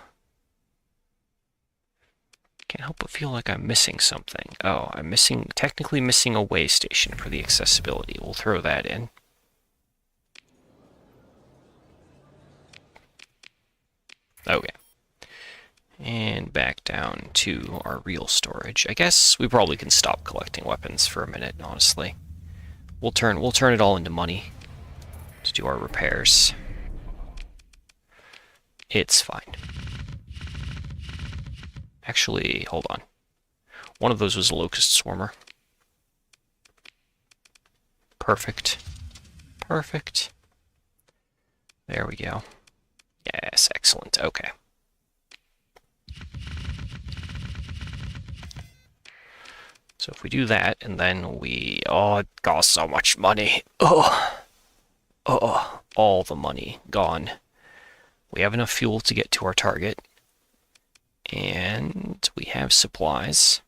Can't help but feel like I'm missing something. Oh, I'm technically missing a way station for the accessibility. We'll throw that in. Okay. And back down to our real storage. I guess we probably can stop collecting weapons for a minute, honestly. We'll turn it all into money to do our repairs. It's fine. Actually, hold on. One of those was a locust swarmer. Perfect. Perfect. There we go. Yes, excellent. Okay. So if we do that, and then we... Oh, it costs so much money. Oh, all the money gone. We have enough fuel to get to our target. And we have supplies.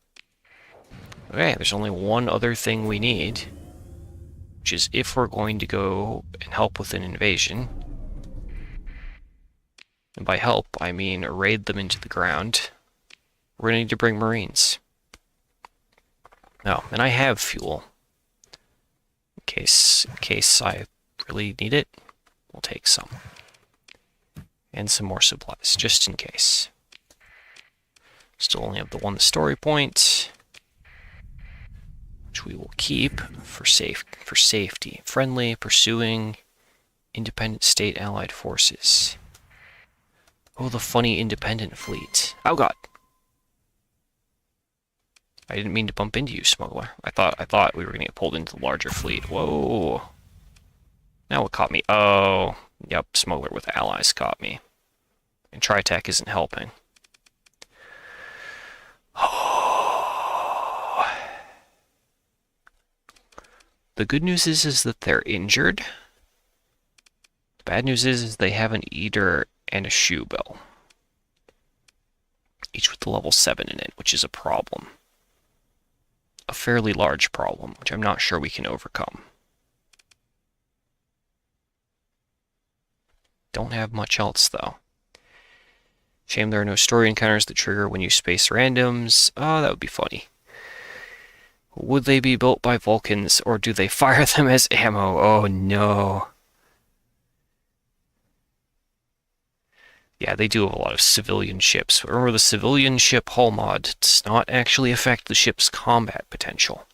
Okay, there's only one other thing we need, which is if we're going to go and help with an invasion. And by help, I mean raid them into the ground. We're going to need to bring Marines. Oh, and I have fuel. In case I really need it, we'll take some. And some more supplies, just in case. Still only have the one story point, which we will keep for safety. Friendly, pursuing, independent state allied forces. Oh, the funny independent fleet. Oh god. I didn't mean to bump into you, smuggler. I thought we were gonna get pulled into the larger fleet. Whoa. Now what caught me? Oh, yep, smuggler with allies caught me. And Tritech isn't helping. Oh. The good news is that they're injured. The bad news is they have an eater and a shoe bill. Each with the level 7 in it, which is a problem. A fairly large problem, which I'm not sure we can overcome. Don't have much else, though. Shame there are no story encounters that trigger when you space randoms. Oh, that would be funny. Would they be built by Vulcans, or do they fire them as ammo? Oh, no. Yeah, they do have a lot of civilian ships. But remember, the civilian ship hull mod does not actually affect the ship's combat potential.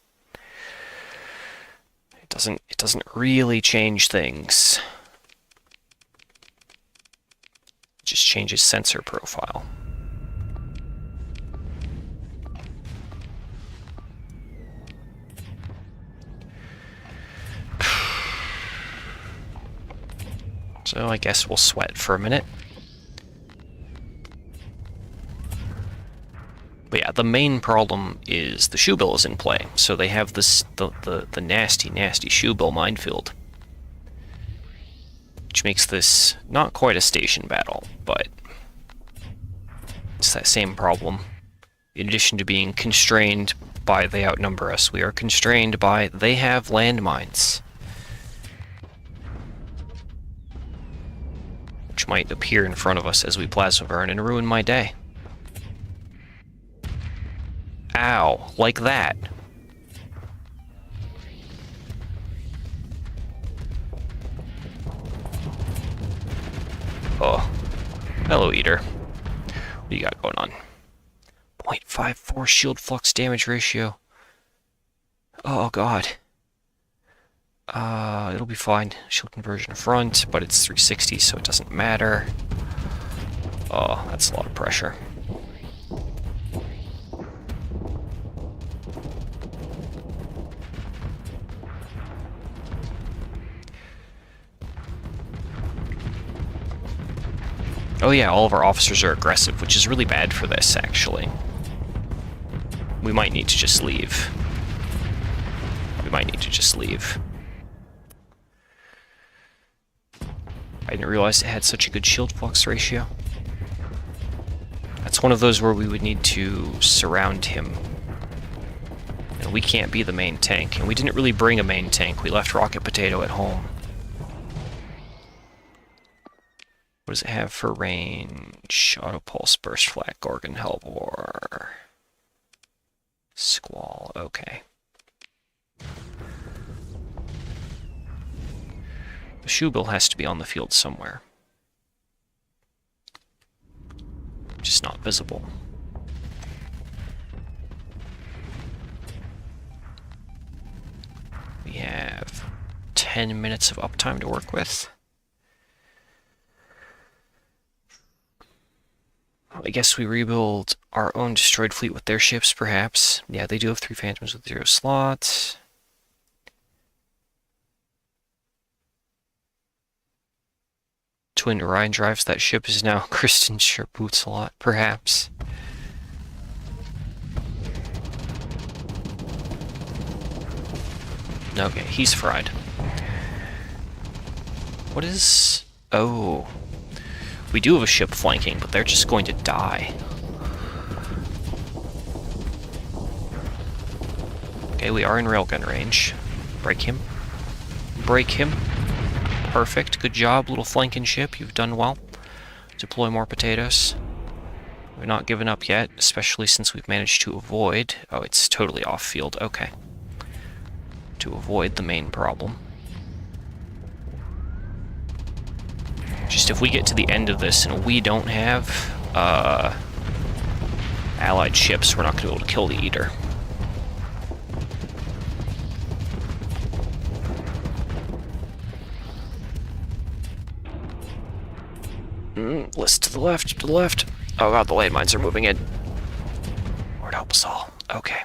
It doesn't really change things. It just changes sensor profile. So I guess we'll sweat for a minute. But yeah, the main problem is the shoe bill is in play, so they have this the nasty, nasty shoe bill minefield, which makes this not quite a station battle, but it's that same problem. In addition to being constrained by they outnumber us, we are constrained by they have landmines, which might appear in front of us as we plasma burn and ruin my day. Ow, like that. Oh, hello, Eater. What do you got going on? 0.54 shield flux damage ratio. Oh, God. It'll be fine. Shield conversion front, but it's 360, so it doesn't matter. Oh, that's a lot of pressure. Oh yeah, all of our officers are aggressive, which is really bad for this, actually. We might need to just leave. I didn't realize it had such a good shield flux ratio. That's one of those where we would need to surround him. And we can't be the main tank, and we didn't really bring a main tank. We left Rocket Potato at home. What does it have for range? Auto Pulse, Burst Flak, Gorgon, Hellbore. Squall, okay. The Shoebill has to be on the field somewhere. Just not visible. We have 10 minutes of uptime to work with. I guess we rebuild our own destroyed fleet with their ships, perhaps. Yeah, they do have 3 Phantoms with 0 slots. Twin Orion drives that ship is now Kristen sure boots a lot, perhaps. Okay, he's fried. What is... Oh. We do have a ship flanking, but they're just going to die. Okay, we are in railgun range. Break him. Break him. Perfect. Good job, little flanking ship. You've done well. Deploy more potatoes. We're not given up yet, especially since we've managed to avoid... Oh, it's totally off-field. Okay. To avoid the main problem. Just if we get to the end of this and we don't have allied ships, we're not going to be able to kill the Eater. List to the left, to the left. Oh god, the landmines are moving in. Lord help us all. Okay.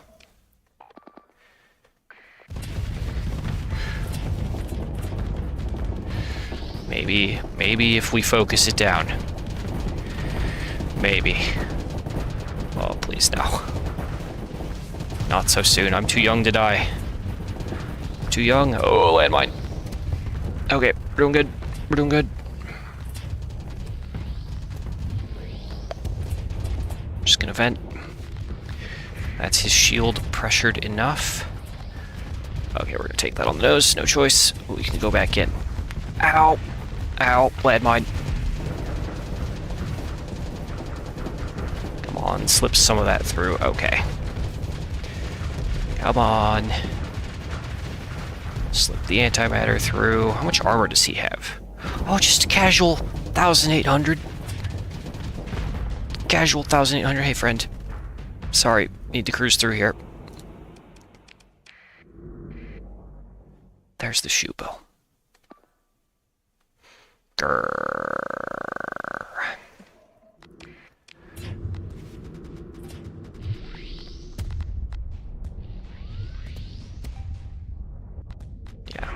Maybe if we focus it down. Maybe. Oh, please no. Not so soon. I'm too young to die. Too young? Oh, landmine. Okay, we're doing good. We're doing good. Just gonna vent. That's his shield pressured enough. Okay, we're gonna take that on the nose. No choice. We can go back in. Ow! Ow, landmine. Come on, slip some of that through. Okay. Come on. Slip the antimatter through. How much armor does he have? Oh, just a casual 1,800. Casual 1,800. Hey, friend. Sorry, need to cruise through here. There's the Shoebill. Grrr. Yeah.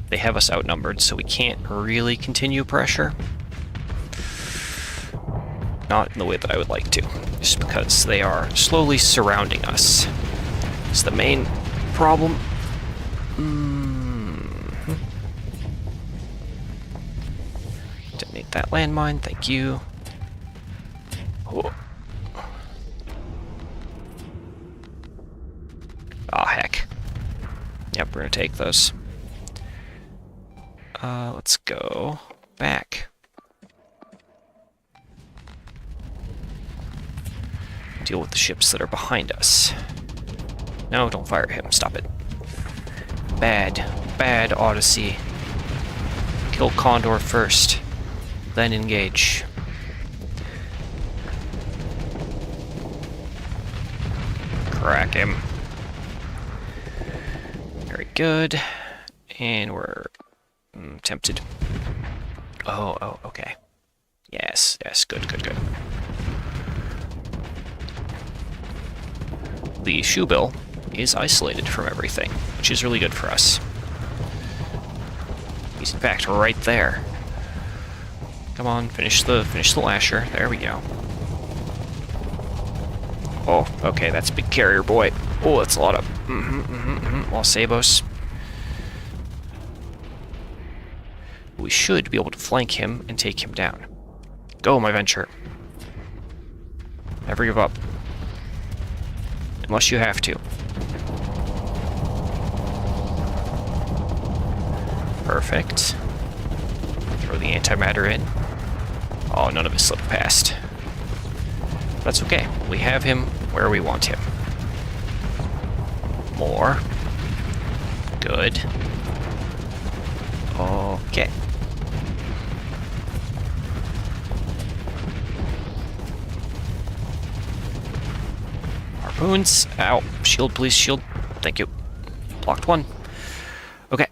They have us outnumbered, so we can't really continue pressure. Not in the way that I would like to, just because they are slowly surrounding us. It's the main problem. Detonate that landmine, thank you. Oh. Ah, heck. Yep, we're gonna take those. Let's go back. Deal with the ships that are behind us. No, don't fire him. Stop it. Bad Odyssey. Kill Condor first, then engage. Crack him. Very good. And we're tempted. Oh, okay. Yes, good. The Shoebill is isolated from everything, which is really good for us. He's in fact right there. Come on, finish the lasher. There we go. Oh, okay, that's a big carrier boy. Oh, that's a lot of Los Sabos. we should be able to flank him and take him down. Go, my venture. Never give up. Unless you have to. Perfect. Throw the antimatter in. Oh, none of it slipped past. That's okay. We have him where we want him. More. Good. Okay. Harpoons. Ow. Shield, please. Shield. Thank you. Blocked one. Okay.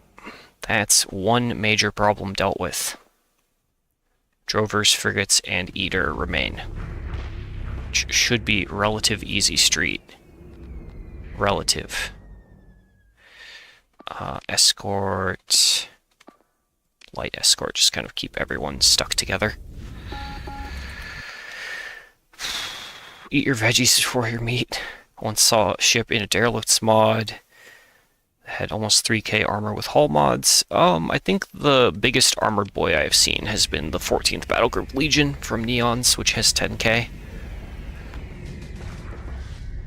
That's one major problem dealt with. Drovers, frigates, and Eater remain. Should be relative easy street. Relative. Escort. Light escort, just kind of keep everyone stuck together. Eat your veggies before your meat. Once saw a ship in a derelict mod. Had almost 3k armor with hull mods. I think the biggest armored boy I have seen has been the 14th Battlegroup Legion from Neons, which has 10k.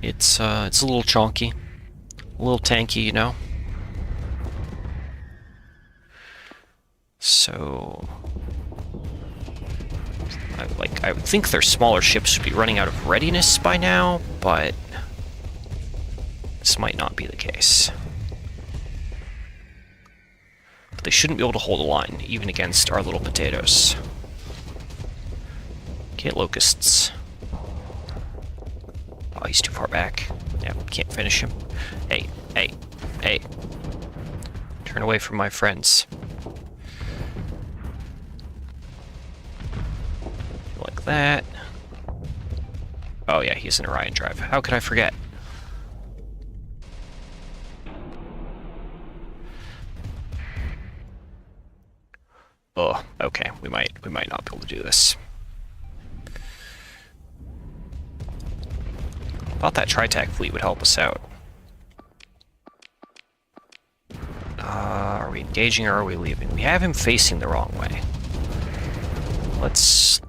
It's a little chonky. A little tanky, you know? So... I would think their smaller ships should be running out of readiness by now, but... this might not be the case. But they shouldn't be able to hold a line, even against our little potatoes. Okay, locusts. Oh, he's too far back. Yeah, can't finish him. Hey, hey, hey. Turn away from my friends. Like that. Oh yeah, he's an Orion drive. How could I forget? Oh, okay. We might not be able to do this. Thought that Tritac fleet would help us out. Are we engaging or are we leaving? We have him facing the wrong way. Let's...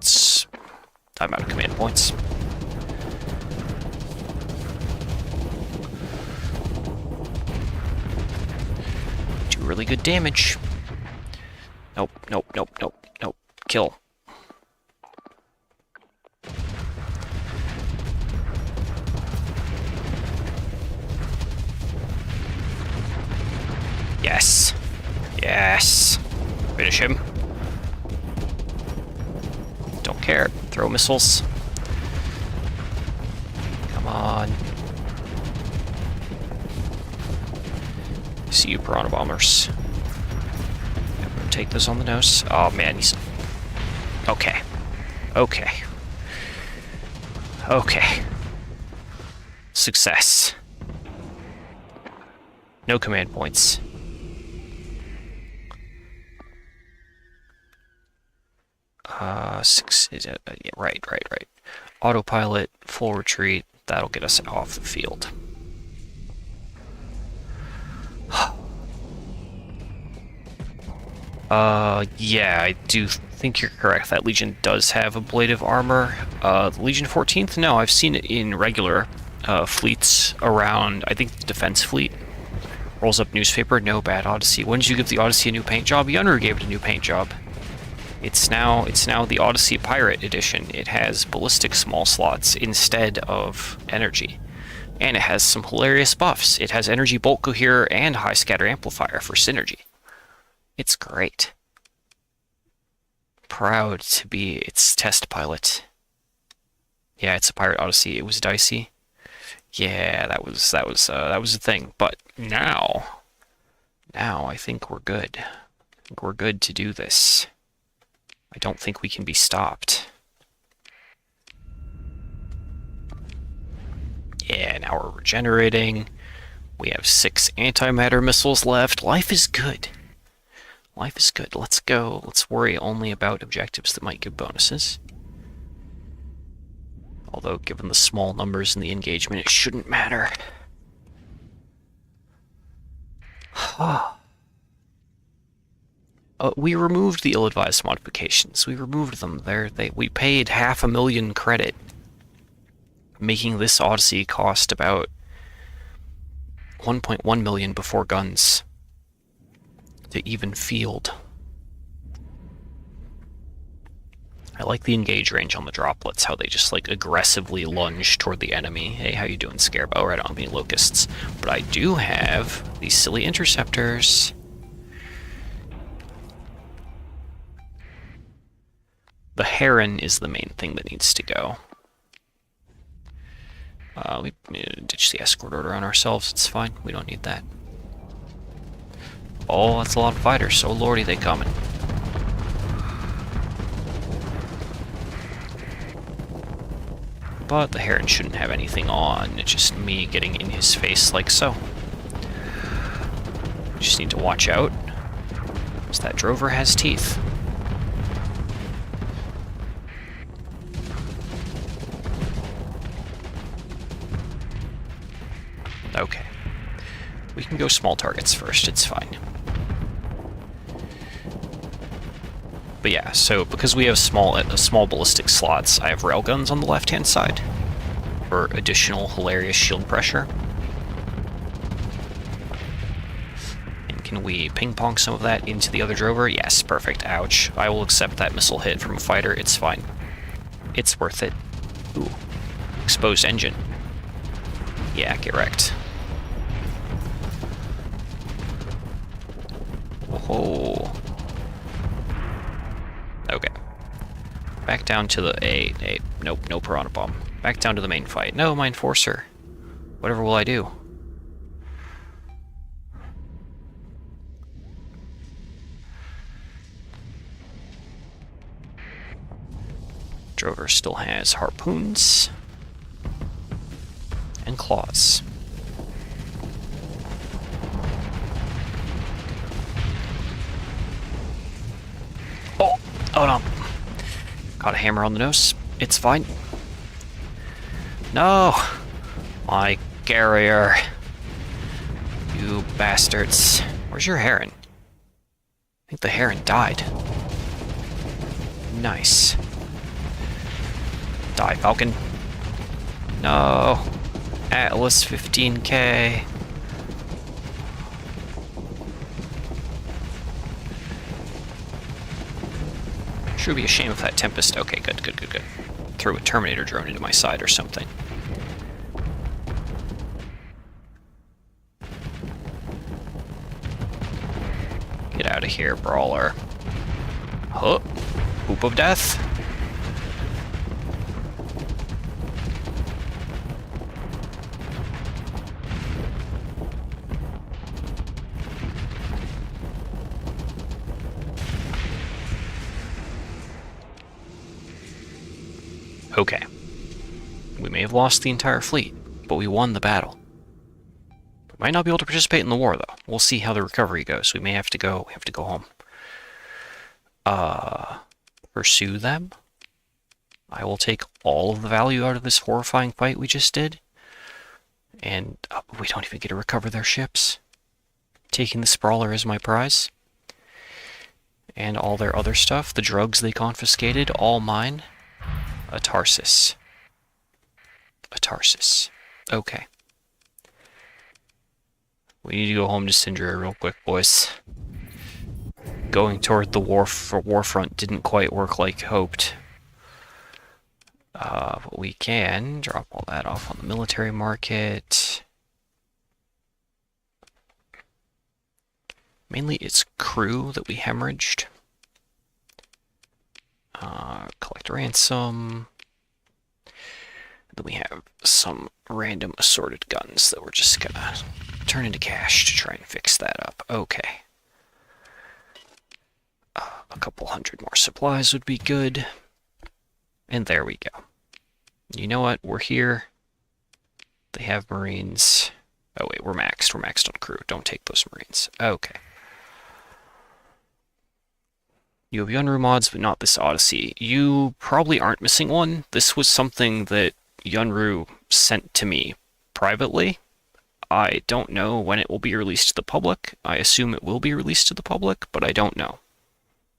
I'm out of command points. Do really good damage. Nope, nope, nope, nope, nope. Kill. Yes. Yes. Finish him. Don't care. Throw missiles. Come on. See you, Piranha Bombers. Take this on the nose. Oh man, he's... Okay. Okay. Okay. Success. No command points. Yeah, right. Autopilot, full retreat. That'll get us off the field. Yeah, I do think you're correct. That Legion does have ablative armor. The Legion 14th? No, I've seen it in regular fleets around, I think, the Defense Fleet. Rolls up newspaper, no bad Odyssey. When did you give the Odyssey a new paint job? Yunru gave it a new paint job. It's now the Odyssey Pirate Edition. It has ballistic small slots instead of energy. And it has some hilarious buffs. It has energy bolt coherer and high scatter amplifier for synergy. It's great. Proud to be its test pilot. Yeah, it's a Pirate Odyssey. It was dicey. Yeah, that was a thing. But now I think we're good. I think we're good to do this. I don't think we can be stopped. Yeah, now we're regenerating. We have 6 antimatter missiles left. Life is good. Life is good. Let's go. Let's worry only about objectives that might give bonuses. Although, given the small numbers in the engagement, it shouldn't matter. We removed the ill-advised modifications. We removed them. We paid 500,000 credit, making this Odyssey cost about 1.1 million before guns to even field. I like the engage range on the droplets, how they just like aggressively lunge toward the enemy. Hey, how you doing, Scarab? Oh, right on me, locusts. But I do have these silly interceptors. The heron is the main thing that needs to go. We ditch the escort order on ourselves. It's fine. We don't need that. Oh, that's a lot of fighters. So lordy, they coming. But the heron shouldn't have anything on. It's just me getting in his face like so. Just need to watch out, because that drover has teeth. Okay. We can go small targets first, it's fine. But yeah, so because we have small ballistic slots, I have railguns on the left-hand side for additional hilarious shield pressure. And can we ping-pong some of that into the other drover? Yes, perfect. Ouch. I will accept that missile hit from a fighter, it's fine. It's worth it. Ooh. Exposed engine. Yeah, get wrecked. Oh. Okay. Back down to the nope, no piranha bomb. Back down to the main fight. No, my enforcer. Whatever will I do? Drover still has harpoons and claws. Oh no. Caught a hammer on the nose. It's fine. No! My carrier. You bastards. Where's your heron? I think the heron died. Nice. Die, Falcon. No. Atlas 15K. Sure would be a shame if that Tempest... Okay, good. Threw a Terminator drone into my side or something. Get out of here, brawler. Huh. Hoop of death. Okay. We may have lost the entire fleet, but we won the battle. We might not be able to participate in the war, though. We'll see how the recovery goes. We may have to go home. Pursue them. I will take all of the value out of this horrifying fight we just did. And we don't even get to recover their ships. Taking the Sprawler as my prize. And all their other stuff, the drugs they confiscated, all mine. A Tarsus. Okay. We need to go home to Syndra real quick, boys. Going toward the warfront didn't quite work like hoped. But we can drop all that off on the military market. Mainly it's crew that we hemorrhaged. Collect ransom. Then we have some random assorted guns that we're just gonna turn into cash to try and fix that up. Okay. A couple hundred more supplies would be good. And there we go. You know what? We're here. They have Marines. Oh wait, we're maxed. We're maxed on crew. Don't take those Marines. Okay. You have Yunru mods, but not this Odyssey. You probably aren't missing one. This was something that Yunru sent to me privately. I don't know when it will be released to the public. I assume it will be released to the public, but I don't know.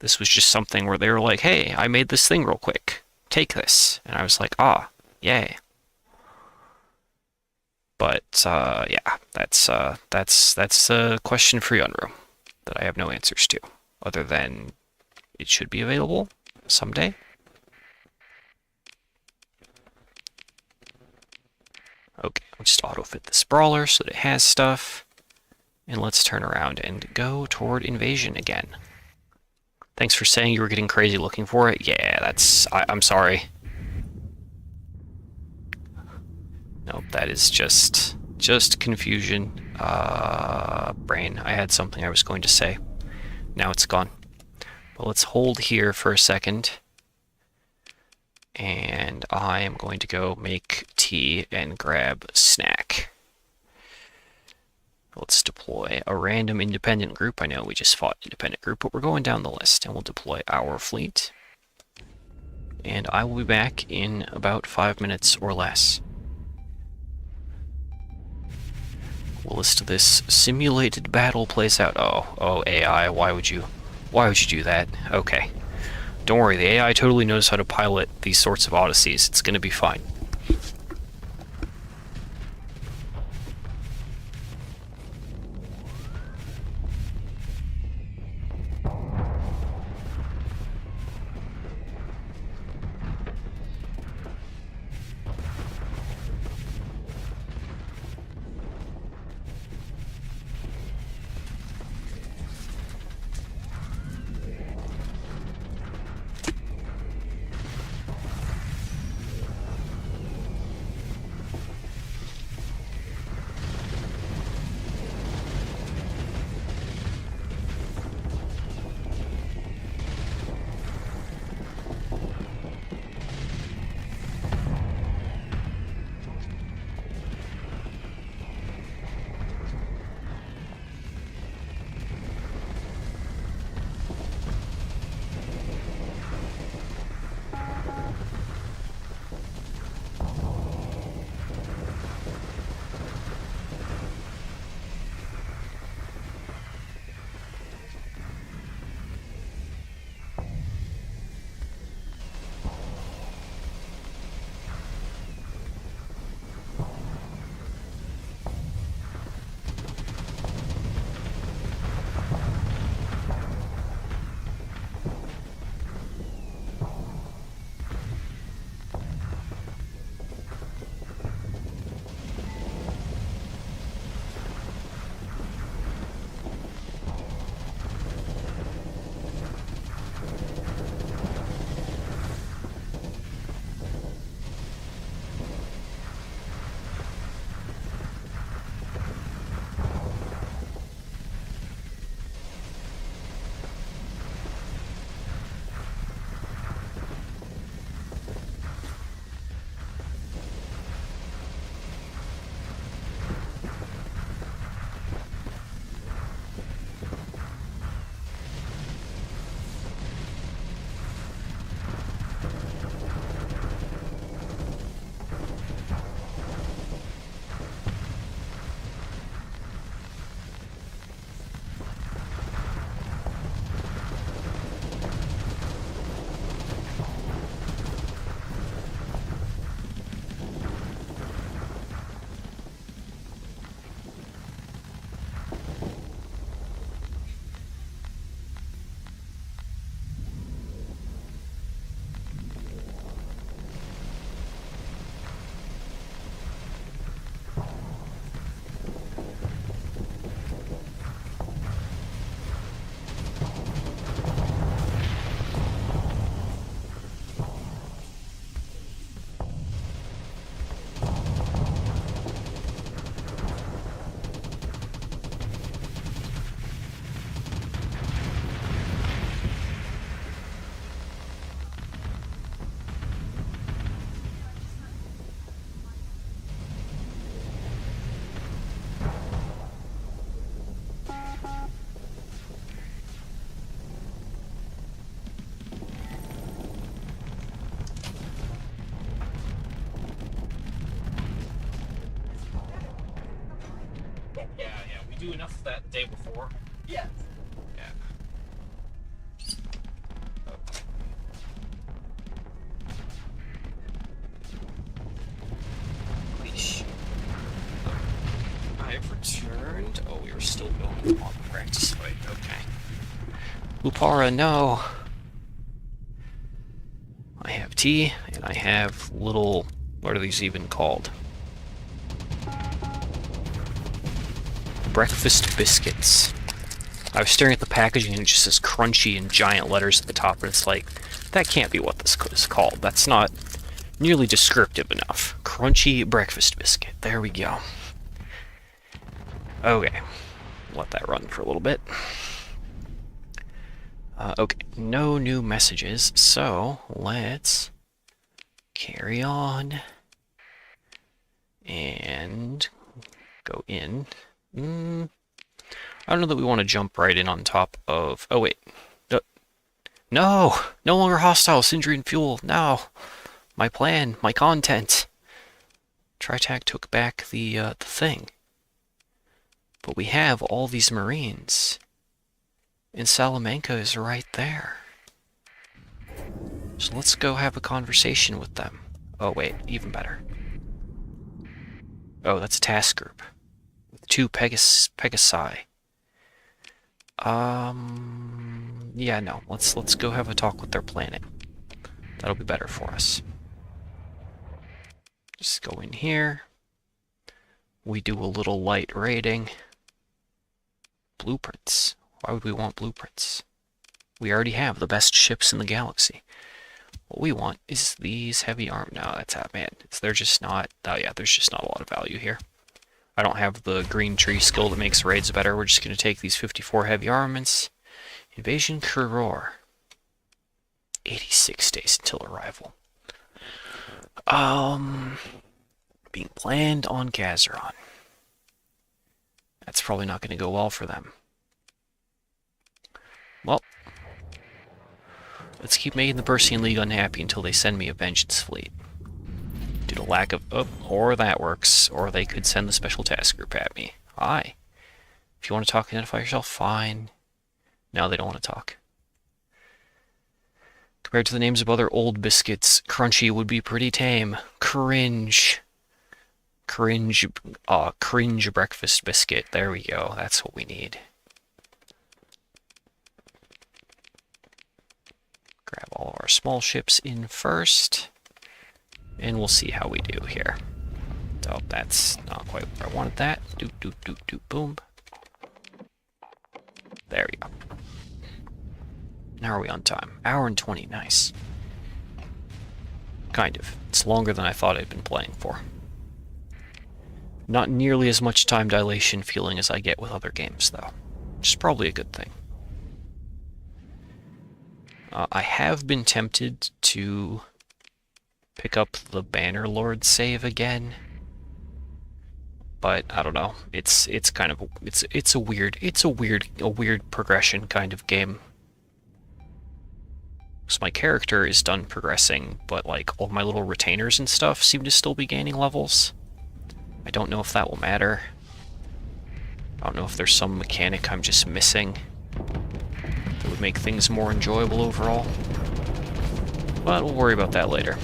This was just something where they were like, hey, I made this thing real quick. Take this. And I was like, ah, yay. But, yeah, that's a question for Yunro that I have no answers to, other than it should be available someday. Okay, I'll just auto-fit this brawler so that it has stuff. And let's turn around and go toward invasion again. Thanks for saying you were getting crazy looking for it. Yeah, I'm sorry. Nope, that is just confusion. Brain, I had something I was going to say. Now it's gone. But let's hold here for a second. And I am going to go make tea and grab a snack. Let's deploy a random independent group. I know we just fought independent group, but we're going down the list, and we'll deploy our fleet. And I will be back in about 5 minutes or less. Well, as to this simulated battle plays out. Oh, AI, why would you do that? Okay. Don't worry, the AI totally knows how to pilot these sorts of odysseys. It's gonna be fine. Do enough of that the day before. Yes. Yeah. Oh, we were still going on the practice fight. Okay. Upara, no! I have tea, and I have little... what are these even called? Breakfast biscuits. I was staring at the packaging and it just says crunchy in giant letters at the top, and it's like, that can't be what this is called. That's not nearly descriptive enough. Crunchy breakfast biscuit. There we go. Okay. Let that run for a little bit. Okay, no new messages, so let's carry on and go in. I don't know that we want to jump right in on top of... oh, wait. No! No longer hostile, Sindri and Fuel. No! My plan, my content. Tritag took back the thing. But we have all these Marines. And Salamanca is right there. So let's go have a conversation with them. Oh, wait, even better. Oh, that's a task group. With 2 Pegasi. Yeah, no. Let's go have a talk with their planet. That'll be better for us. Just go in here. We do a little light raiding. Blueprints. Why would we want blueprints? We already have the best ships in the galaxy. What we want is these heavy arm. No, that's how, man. They're just not... oh yeah, there's just not a lot of value here. I don't have the green tree skill that makes raids better. We're just going to take these 54 heavy armaments. Invasion Kuror. 86 days until arrival. Being planned on Gazeron. That's probably not going to go well for them. Well, let's keep making the Bersian League unhappy until they send me a vengeance fleet. Due to lack of... oh, or that works. Or they could send the special task group at me. Hi. If you want to talk, identify yourself, fine. No, they don't want to talk. Compared to the names of other old biscuits, Crunchy would be pretty tame. Cringe. Cringe breakfast biscuit. There we go. That's what we need. Grab all of our small ships in first. And we'll see how we do here. So that's not quite where I wanted that. Doop, doop, doop, doop, boom. There we go. Now are we on time? Hour and 20, nice. Kind of. It's longer than I thought I'd been playing for. Not nearly as much time dilation feeling as I get with other games, though. Which is probably a good thing. I have been tempted to pick up the Bannerlord save again, but I don't know. It's kind of it's a weird progression kind of game. So my character is done progressing, but like all my little retainers and stuff seem to still be gaining levels. I don't know if that will matter. I don't know if there's some mechanic I'm just missing that would make things more enjoyable overall. But we'll worry about that later.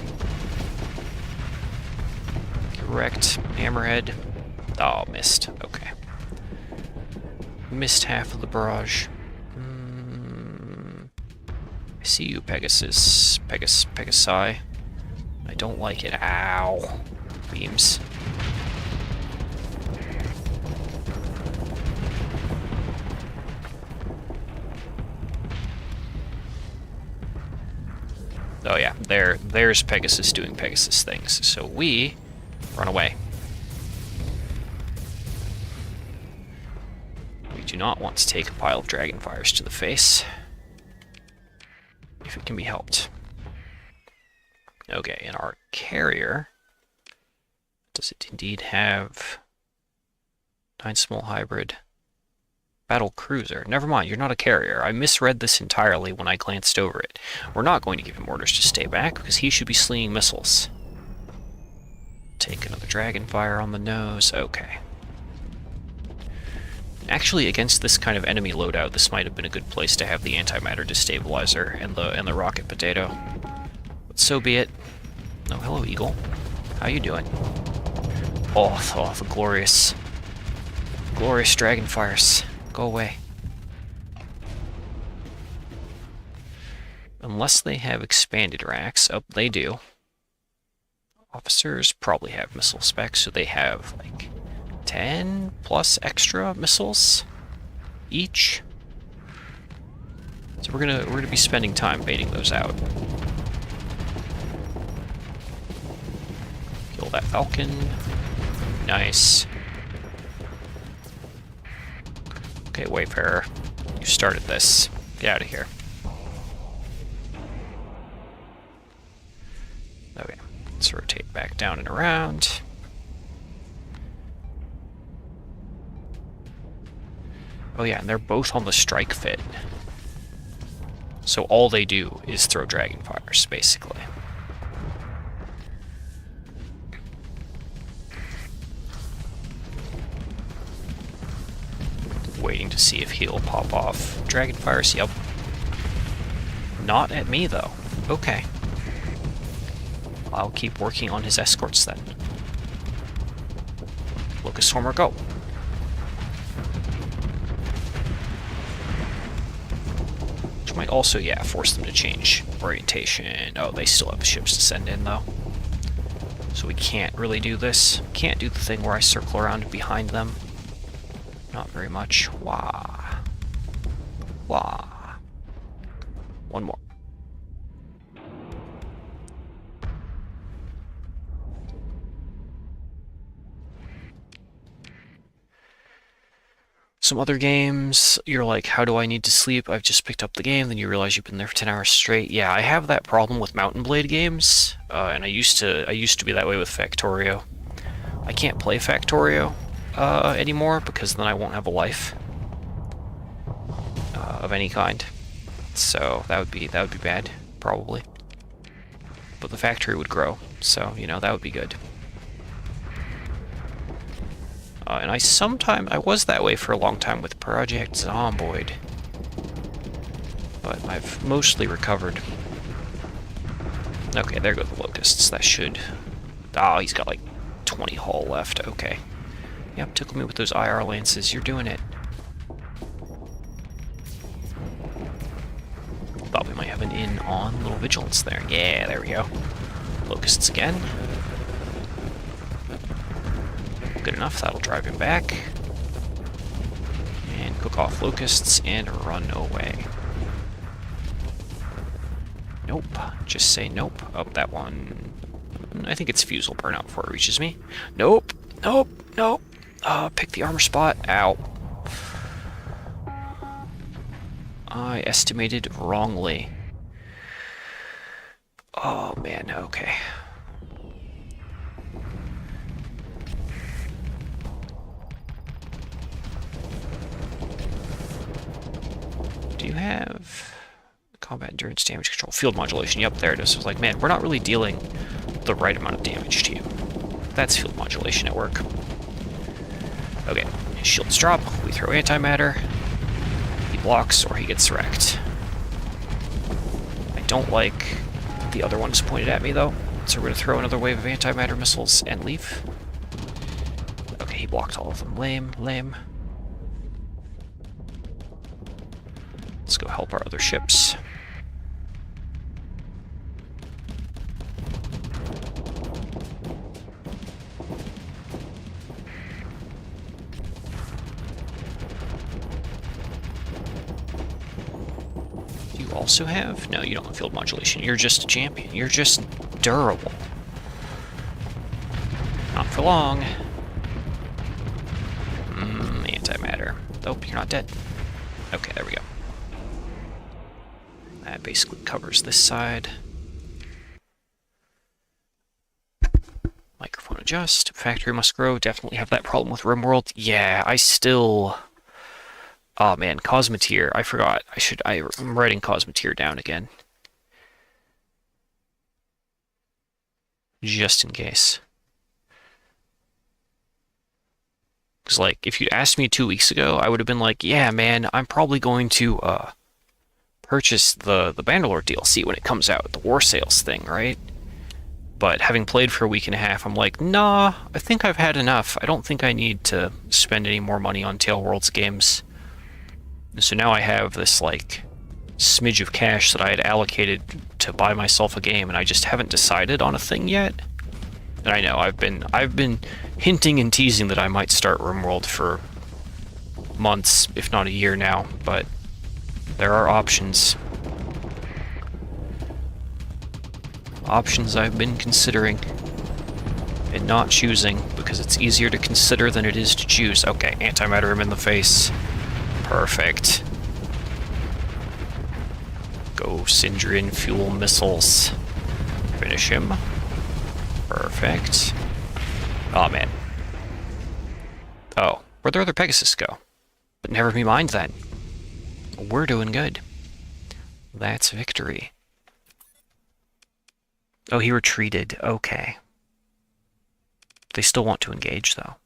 Correct. Hammerhead. Oh, missed. Okay. Missed half of the barrage. I see you, Pegasus. Pegasi. I don't like it. Ow. Beams. Oh yeah, there's Pegasus doing Pegasus things. So we run away. We do not want to take a pile of Dragonfires to the face, if it can be helped. Okay, and our carrier, does it indeed have 9 small hybrid battle cruiser? Never mind, you're not a carrier. I misread this entirely when I glanced over it. We're not going to give him orders to stay back, because he should be slinging missiles. Take another Dragonfire on the nose. Okay. Actually, against this kind of enemy loadout, this might have been a good place to have the antimatter destabilizer and the rocket potato. But so be it. Oh, hello, Eagle. How you doing? Oh, the glorious Glorious dragonfires. Go away. Unless they have expanded racks. Oh, they do. Officers probably have missile specs, so they have like 10 plus extra missiles each. So we're gonna be spending time baiting those out. Kill that Falcon. Nice. Okay, Wayfarer. You started this. Get out of here. Okay, let's rotate back down and around. Oh yeah, and they're both on the strike fit. So all they do is throw dragonfires, basically. Waiting to see if he'll pop off dragonfires. Yep. Not at me, though. Okay. I'll keep working on his escorts, then. Locust Swarmer, go! Which might also, yeah, force them to change orientation. Oh, they still have ships to send in, though. So we can't really do this. Can't do the thing where I circle around behind them. Not very much. Wah. Wah. One more. Some other games, you're like, how do I need to sleep? I've just picked up the game, then you realize you've been there for 10 hours straight. Yeah, I have that problem with Mountain Blade games, and I used to be that way with Factorio. I can't play Factorio anymore because then I won't have a life of any kind. So that would be bad, probably. But the factory would grow, so you know that would be good. And I was that way for a long time with Project Zomboid. But I've mostly recovered. Okay, there go the Locusts. That should... Oh, he's got like 20 hull left. Okay. Yep, tickle me with those IR lances. You're doing it. Thought we might have an in on little vigilance there. Yeah, there we go. Locusts again. Good enough, that'll drive him back. And cook off Locusts and run away. Nope, just say nope. Oh, that one... I think its fuse will burn out before it reaches me. Nope, nope, nope. Pick the armor spot. Ow. I estimated wrongly. Oh man, okay. Do you have combat endurance, damage control, field modulation? Yep, there it is. I was like, man, we're not really dealing the right amount of damage to you. That's field modulation at work. Okay, his shields drop, we throw antimatter, he blocks or he gets wrecked. I don't like the other ones pointed at me though, so we're gonna throw another wave of antimatter missiles and leave. Okay, he blocked all of them. Lame, lame. Let's go help our other ships. You also have? No, you don't have field modulation. You're just a champion. You're just durable. Not for long. Antimatter. Oh, you're not dead. Okay, there we go. That basically covers this side. Microphone adjust. Factory must grow. Definitely have that problem with RimWorld. Yeah, I still... Oh man, Cosmeteer. I forgot. I'm writing Cosmeteer down again. Just in case. Because, like, if you'd asked me 2 weeks ago, I would have been like, yeah, man, I'm probably going to, purchase the Bannerlord DLC when it comes out, the War Sales thing, right? But having played for a week and a half, I'm like, nah, I think I've had enough. I don't think I need to spend any more money on Tail Worlds games. And so now I have this, like, smidge of cash that I had allocated to buy myself a game, and I just haven't decided on a thing yet. And I know I've been hinting and teasing that I might start RimWorld for months, if not a year now, but there are options. Options I've been considering and not choosing, because it's easier to consider than it is to choose. Okay, antimatter him in the face. Perfect. Go Syndrian fuel missiles. Finish him. Perfect. Oh man. Oh, where'd the other Pegasus go? But never me mind then. We're doing good. That's victory. Oh, he retreated. Okay. They still want to engage, though.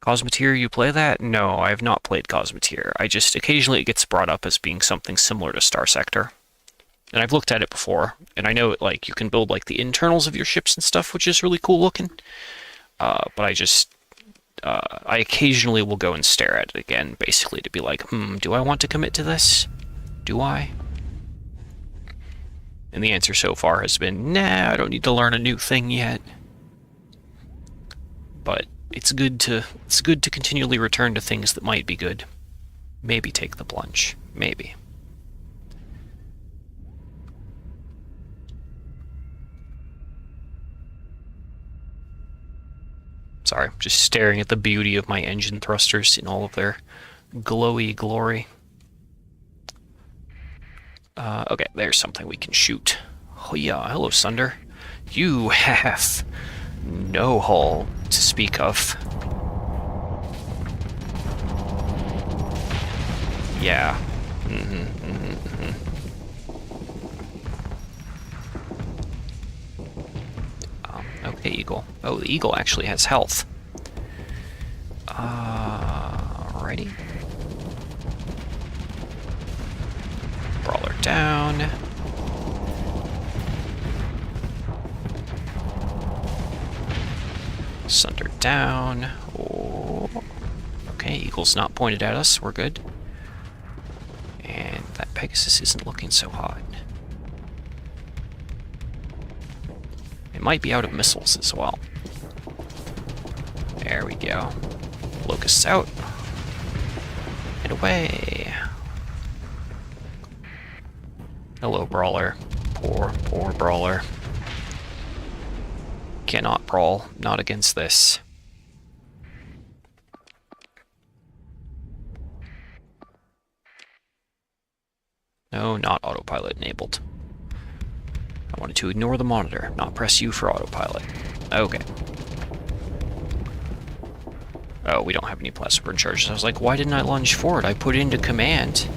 Cosmeteer, you play that? No, I have not played Cosmeteer. I just, occasionally it gets brought up as being something similar to Starsector. And I've looked at it before, and I know, like, you can build, like, the internals of your ships and stuff, which is really cool looking. But I just, I occasionally will go and stare at it again, basically to be like, do I want to commit to this? Do I? And the answer so far has been, nah, I don't need to learn a new thing yet. But it's good to continually return to things that might be good. Maybe take the plunge. Maybe. Sorry, just staring at the beauty of my engine thrusters in all of their glowy glory. Okay, there's something we can shoot. Oh yeah, hello, Sunder. You have no hull to speak of. Yeah. Okay, Eagle. Oh, the Eagle actually has health. Alrighty. Brawler down. Sunder down. Oh. Okay, Eagle's not pointed at us. We're good. And that Pegasus isn't looking so hot. It might be out of missiles as well. There we go. Locusts out. And away. Hello, Brawler. Poor Brawler. Cannot brawl. Not against this. No, not autopilot enabled. I wanted to ignore the monitor, not press U for autopilot. Okay. Oh, we don't have any plasma burn charges. I was like, why didn't I lunge forward? I put it into command.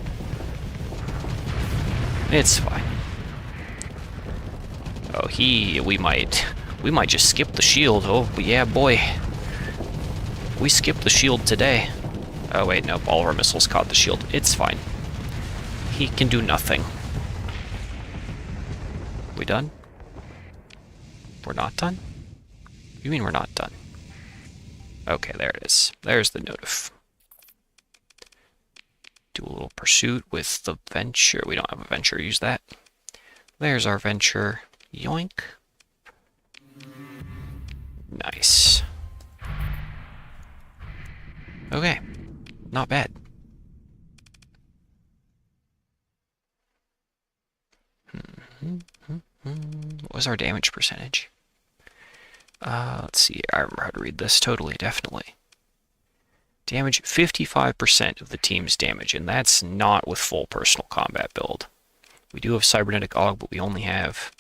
It's fine. Oh, we might just skip the shield. Oh, yeah, boy. We skipped the shield today. Oh, wait, nope, all of our missiles caught the shield. It's fine. He can do nothing. We done? We're not done? You mean we're not done? Okay, there it is. There's the notif. Do a little pursuit with the Venture. We don't have a Venture. Use that. There's our Venture. Yoink. Nice. Okay. Not bad. What was our damage percentage? Let's see. I remember how to read this. Totally, definitely. Damage 55% of the team's damage, and that's not with full personal combat build. We do have Cybernetic Aug, but we only have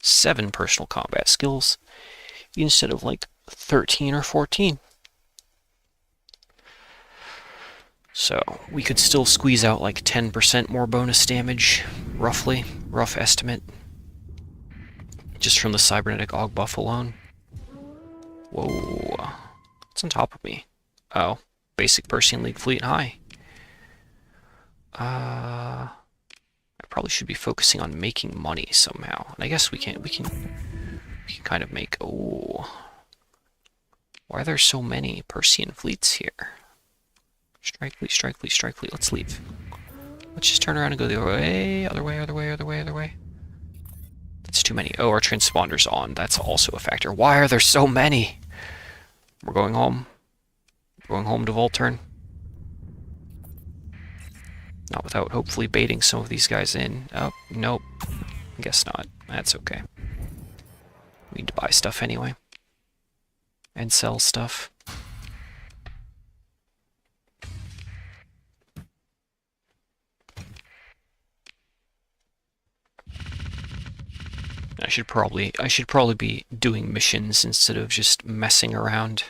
7 personal combat skills instead of like 13 or 14. So we could still squeeze out like 10% more bonus damage, roughly, rough estimate, just from the Cybernetic Aug buff alone. Whoa, what's on top of me? Oh, basic Persian League Fleet High. I probably should be focusing on making money somehow. And I guess we can kind of make... Oh. Why are there so many Persian fleets here? Strike fleet, strike fleet, strike fleet. Let's leave. Let's just turn around and go the other way, other way, other way, other way, other way. That's too many. Oh, our transponder's on. That's also a factor. Why are there so many? We're going home. We're going home to Volturn. Not without hopefully baiting some of these guys in. Oh, nope. I guess not. That's okay. We need to buy stuff anyway. And sell stuff. I should probably be doing missions instead of just messing around.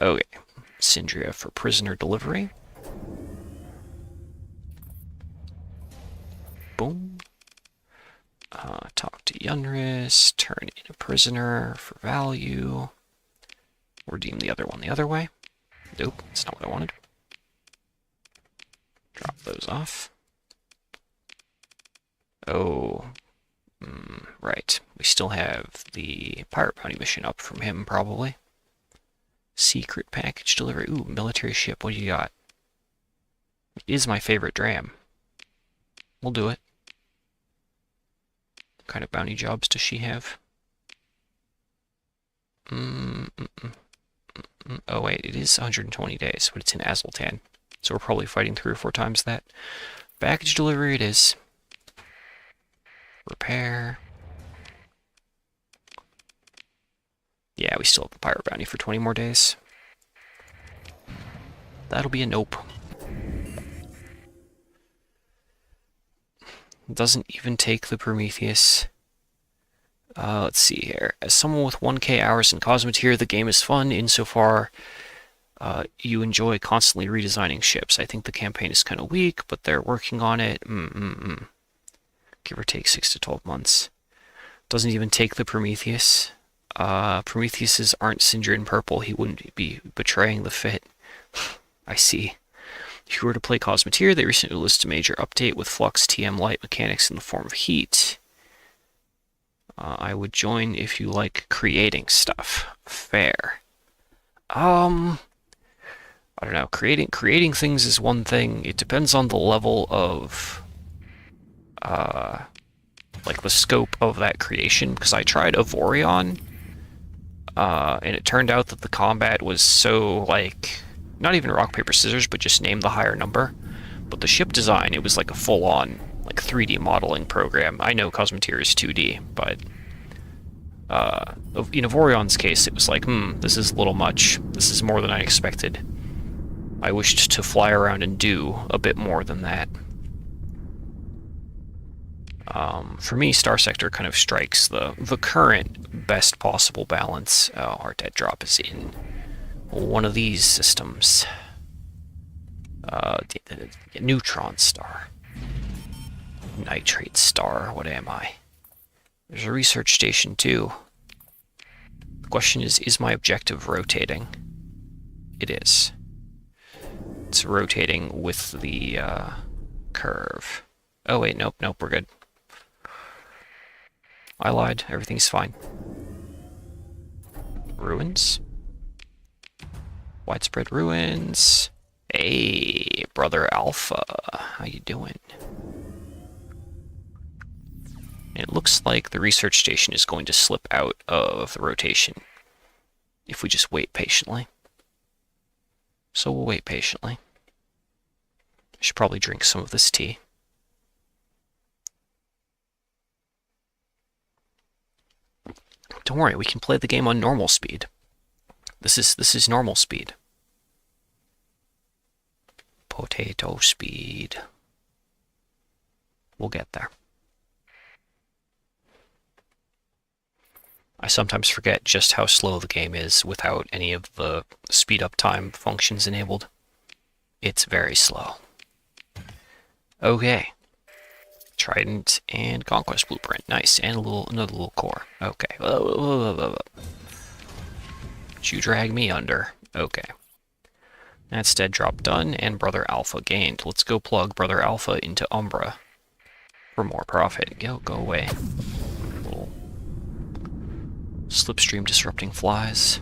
Okay. Sindria for prisoner delivery. Boom. Talk to Yunris, turn in a prisoner for value. Redeem the other one the other way. Nope, that's not what I wanted. Drop those off. Oh, right. We still have the pirate bounty mission up from him, probably. Secret package delivery. Ooh, military ship. What do you got? It is my favorite dram. We'll do it. What kind of bounty jobs does she have? Oh wait, it is 120 days, but it's in Azultan. So we're probably fighting 3 or 4 times that. Package delivery it is. Repair. Yeah, we still have the pirate bounty for 20 more days. That'll be a nope. Doesn't even take the Prometheus. Let's see here. As someone with 1k hours in Cosmoteer, the game is fun insofar you enjoy constantly redesigning ships. I think the campaign is kind of weak, but they're working on it. Give or take 6 to 12 months. Doesn't even take the Prometheus. Prometheuses aren't Sindrian purple. He wouldn't be betraying the fit. I see. If you were to play Cosmoteer, they recently released a major update with Flux TM light mechanics in the form of heat. I would join if you like creating stuff. Fair. I don't know. Creating things is one thing. It depends on the level of like the scope of that creation, because I tried Avorion, and it turned out that the combat was so, like, not even rock, paper, scissors, but just name the higher number. But the ship design, it was like a full-on, like, 3D modeling program. I know Cosmoteer is 2D, but in Avorion's case, it was like, this is a little much. This is more than I expected. I wished to fly around and do a bit more than that. For me, Starsector kind of strikes the current best possible balance. Oh, our dead drop is in one of these systems. Neutron star. Nitrate star, what am I? There's a research station too. The question is my objective rotating? It is. It's rotating with the curve. Oh wait, nope, we're good. I lied, everything's fine. Ruins? Widespread ruins. Hey, Brother Alpha, how you doing? And it looks like the research station is going to slip out of the rotation if we just wait patiently. So we'll wait patiently. I should probably drink some of this tea. Don't worry, we can play the game on normal speed. This is normal speed. Potato speed. We'll get there. I sometimes forget just how slow the game is without any of the speed up time functions enabled. It's very slow. Okay. Trident and Conquest Blueprint. Nice. And another little core. Okay. Don't you drag me under. Okay. That's dead drop done, and Brother Alpha gained. Let's go plug Brother Alpha into Umbra. For more profit. Go away. Little slipstream disrupting flies.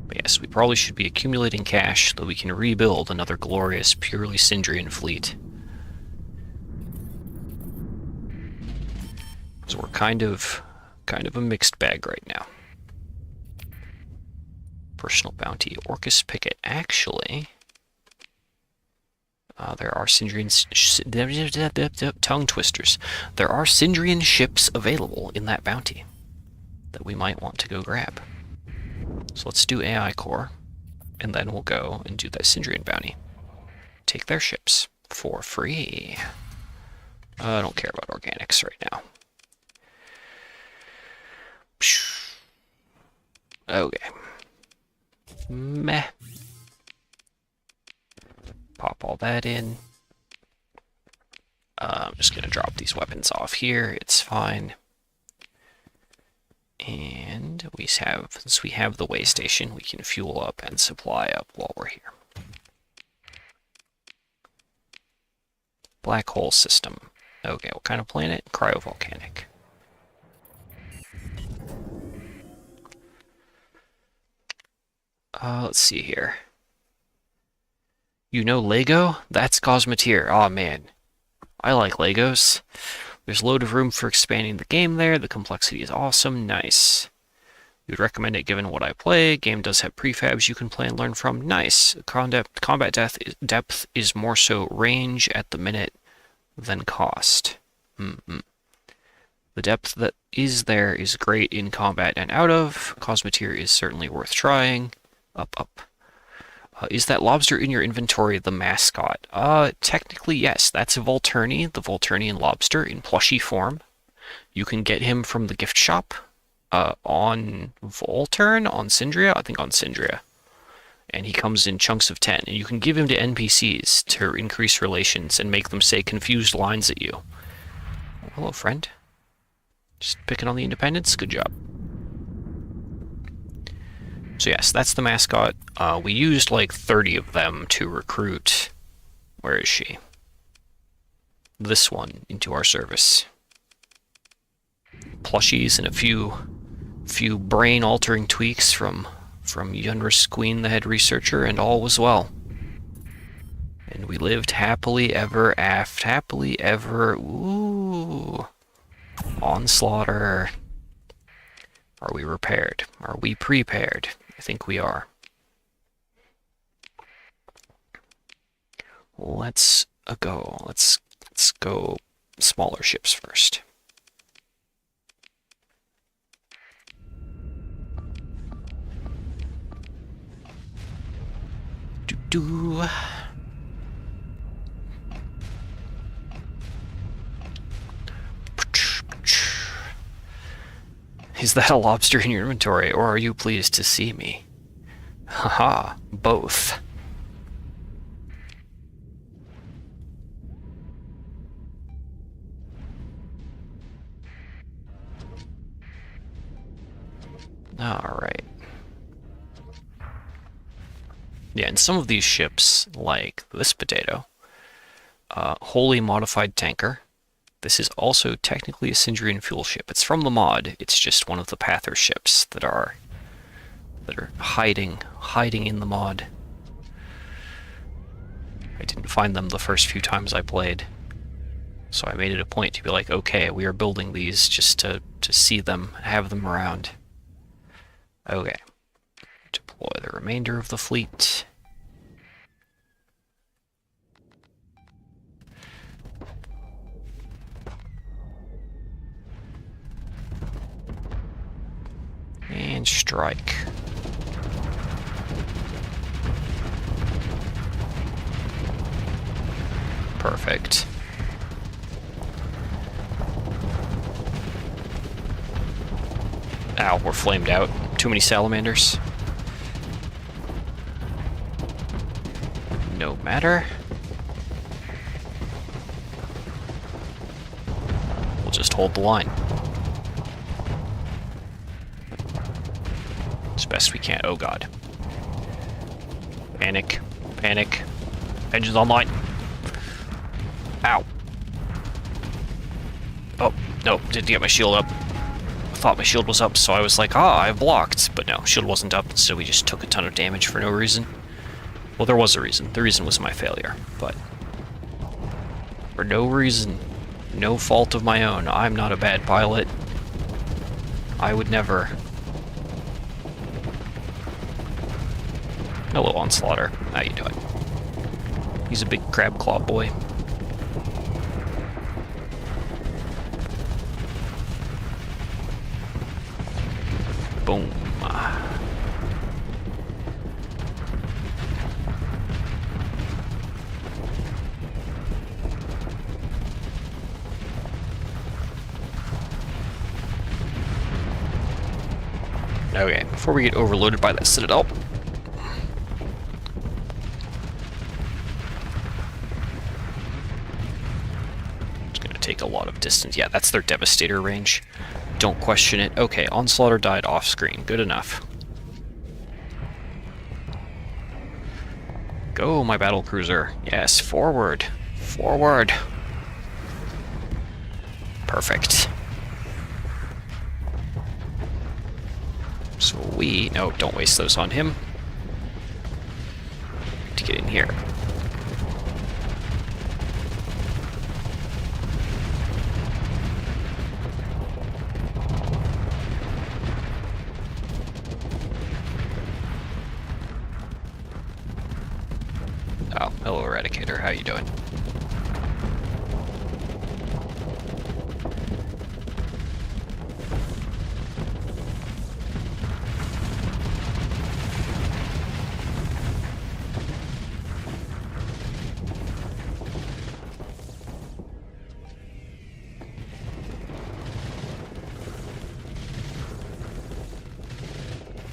But yes, we probably should be accumulating cash so that we can rebuild another glorious, purely Syndrian fleet. So we're kind of a mixed bag right now. Personal bounty, Orcus Picket. Actually, there are Syndrian tongue twisters. There are Syndrian ships available in that bounty that we might want to go grab. So let's do AI core, and then we'll go and do that Syndrian bounty. Take their ships for free. I don't care about organics right now. Okay. Meh. Pop all that in. I'm just going to drop these weapons off here. It's fine. And since we have the way station, we can fuel up and supply up while we're here. Black hole system. Okay, what kind of planet? Cryovolcanic. Let's see here. You know Lego? That's Cosmeteer. Aw, man. I like Legos. There's a load of room for expanding the game there. The complexity is awesome. Nice. You would recommend it given what I play. Game does have prefabs you can play and learn from. Nice. Combat depth is more so range at the minute than cost. The depth that is there is great in combat and out of. Cosmeteer is certainly worth trying. Up. Is that lobster in your inventory the mascot? Technically, yes. That's a Volturni, the Volturnian lobster in plushy form. You can get him from the gift shop on Volturn, on Syndria? I think on Syndria. And he comes in chunks of 10. And you can give him to NPCs to increase relations and make them say confused lines at you. Oh, hello, friend. Just picking on the independents? Good job. So yes, that's the mascot. We used like 30 of them to recruit, where is she? This one into our service. Plushies and a few brain-altering tweaks from Yunris Queen, the head researcher, and all was well. And we lived happily ever after. Happily ever. Ooh. Onslaughter. Are we repaired? Are we prepared? I think we are. Let's go. Let's go smaller ships first. Doo-doo. Is that a lobster in your inventory, or are you pleased to see me? Haha, both. Alright. Yeah, and some of these ships, like this potato, wholly modified tanker. This is also technically a Syndrian fuel ship. It's from the mod. It's just one of the Pather ships that are hiding in the mod. I didn't find them the first few times I played, so I made it a point to be like, okay, we are building these just to see them, have them around. Okay. Deploy the remainder of the fleet. And strike. Perfect. Ow, we're flamed out. Too many salamanders. No matter. We'll just hold the line. As best we can. Oh god. Panic. Panic. Engines online. Nope, didn't get my shield up. I thought my shield was up, so I was like, I blocked. But no, shield wasn't up, so we just took a ton of damage for no reason. Well, there was a reason. The reason was my failure, but for no reason, no fault of my own. I'm not a bad pilot. I would never. Hello, Onslaughter. How you doing? He's a big crab claw boy. Boom. Okay, before we get overloaded by that Citadel. It's gonna take a lot of distance. Yeah, that's their Devastator range. Don't question it. Okay, Onslaughter died off screen. Good enough. Go, my battle cruiser. Yes, forward. Forward. Perfect. So no, don't waste those on him. To get in here. Oh, hello, Eradicator. How you doing?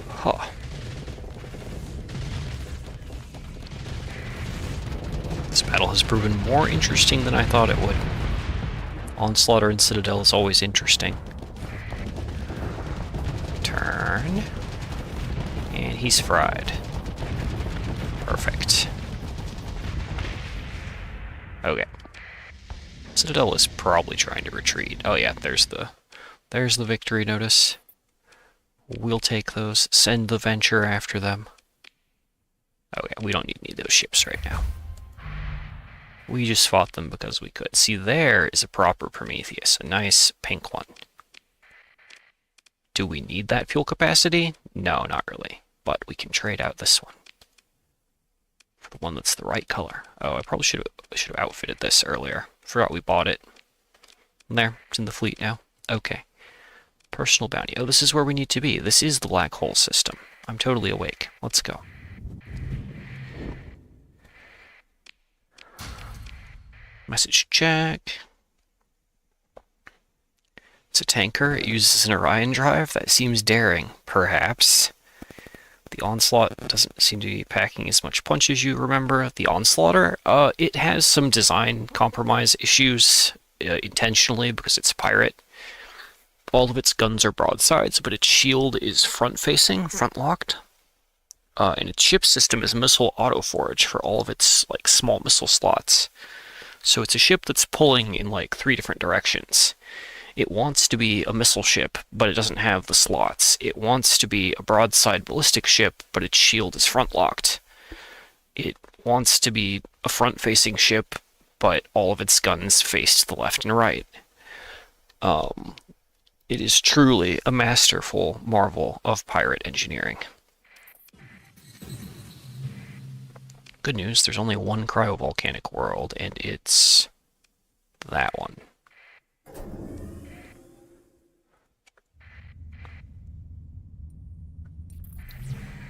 Huh. This battle has proven more interesting than I thought it would. Onslaughter and Citadel is always interesting. Turn. And he's fried. Perfect. Okay. Citadel is probably trying to retreat. Oh yeah, there's the victory notice. We'll take those. Send the Venture after them. Oh yeah, we don't need any of those ships right now. We just fought them because we could. See, there is a proper Prometheus, a nice pink one. Do we need that fuel capacity? No, not really. But we can trade out this one for the one that's the right color. Oh, I probably should have outfitted this earlier. Forgot we bought it. There, it's in the fleet now. Okay. Personal bounty. Oh, this is where we need to be. This is the black hole system. I'm totally awake. Let's go. Message check. It's a tanker. It uses an Orion drive. That seems daring, perhaps. The Onslaught doesn't seem to be packing as much punch as you remember. The Onslaughter, it has some design compromise issues intentionally because it's a pirate. All of its guns are broadsides, but its shield is front-facing, front-locked. And its ship system is missile autoforge for all of its like small missile slots. So it's a ship that's pulling in like 3 different directions. It wants to be a missile ship, but it doesn't have the slots. It wants to be a broadside ballistic ship, but its shield is front-locked. It wants to be a front-facing ship, but all of its guns face to the left and right. It is truly a masterful marvel of pirate engineering. Good news, there's only one cryovolcanic world, and it's that one.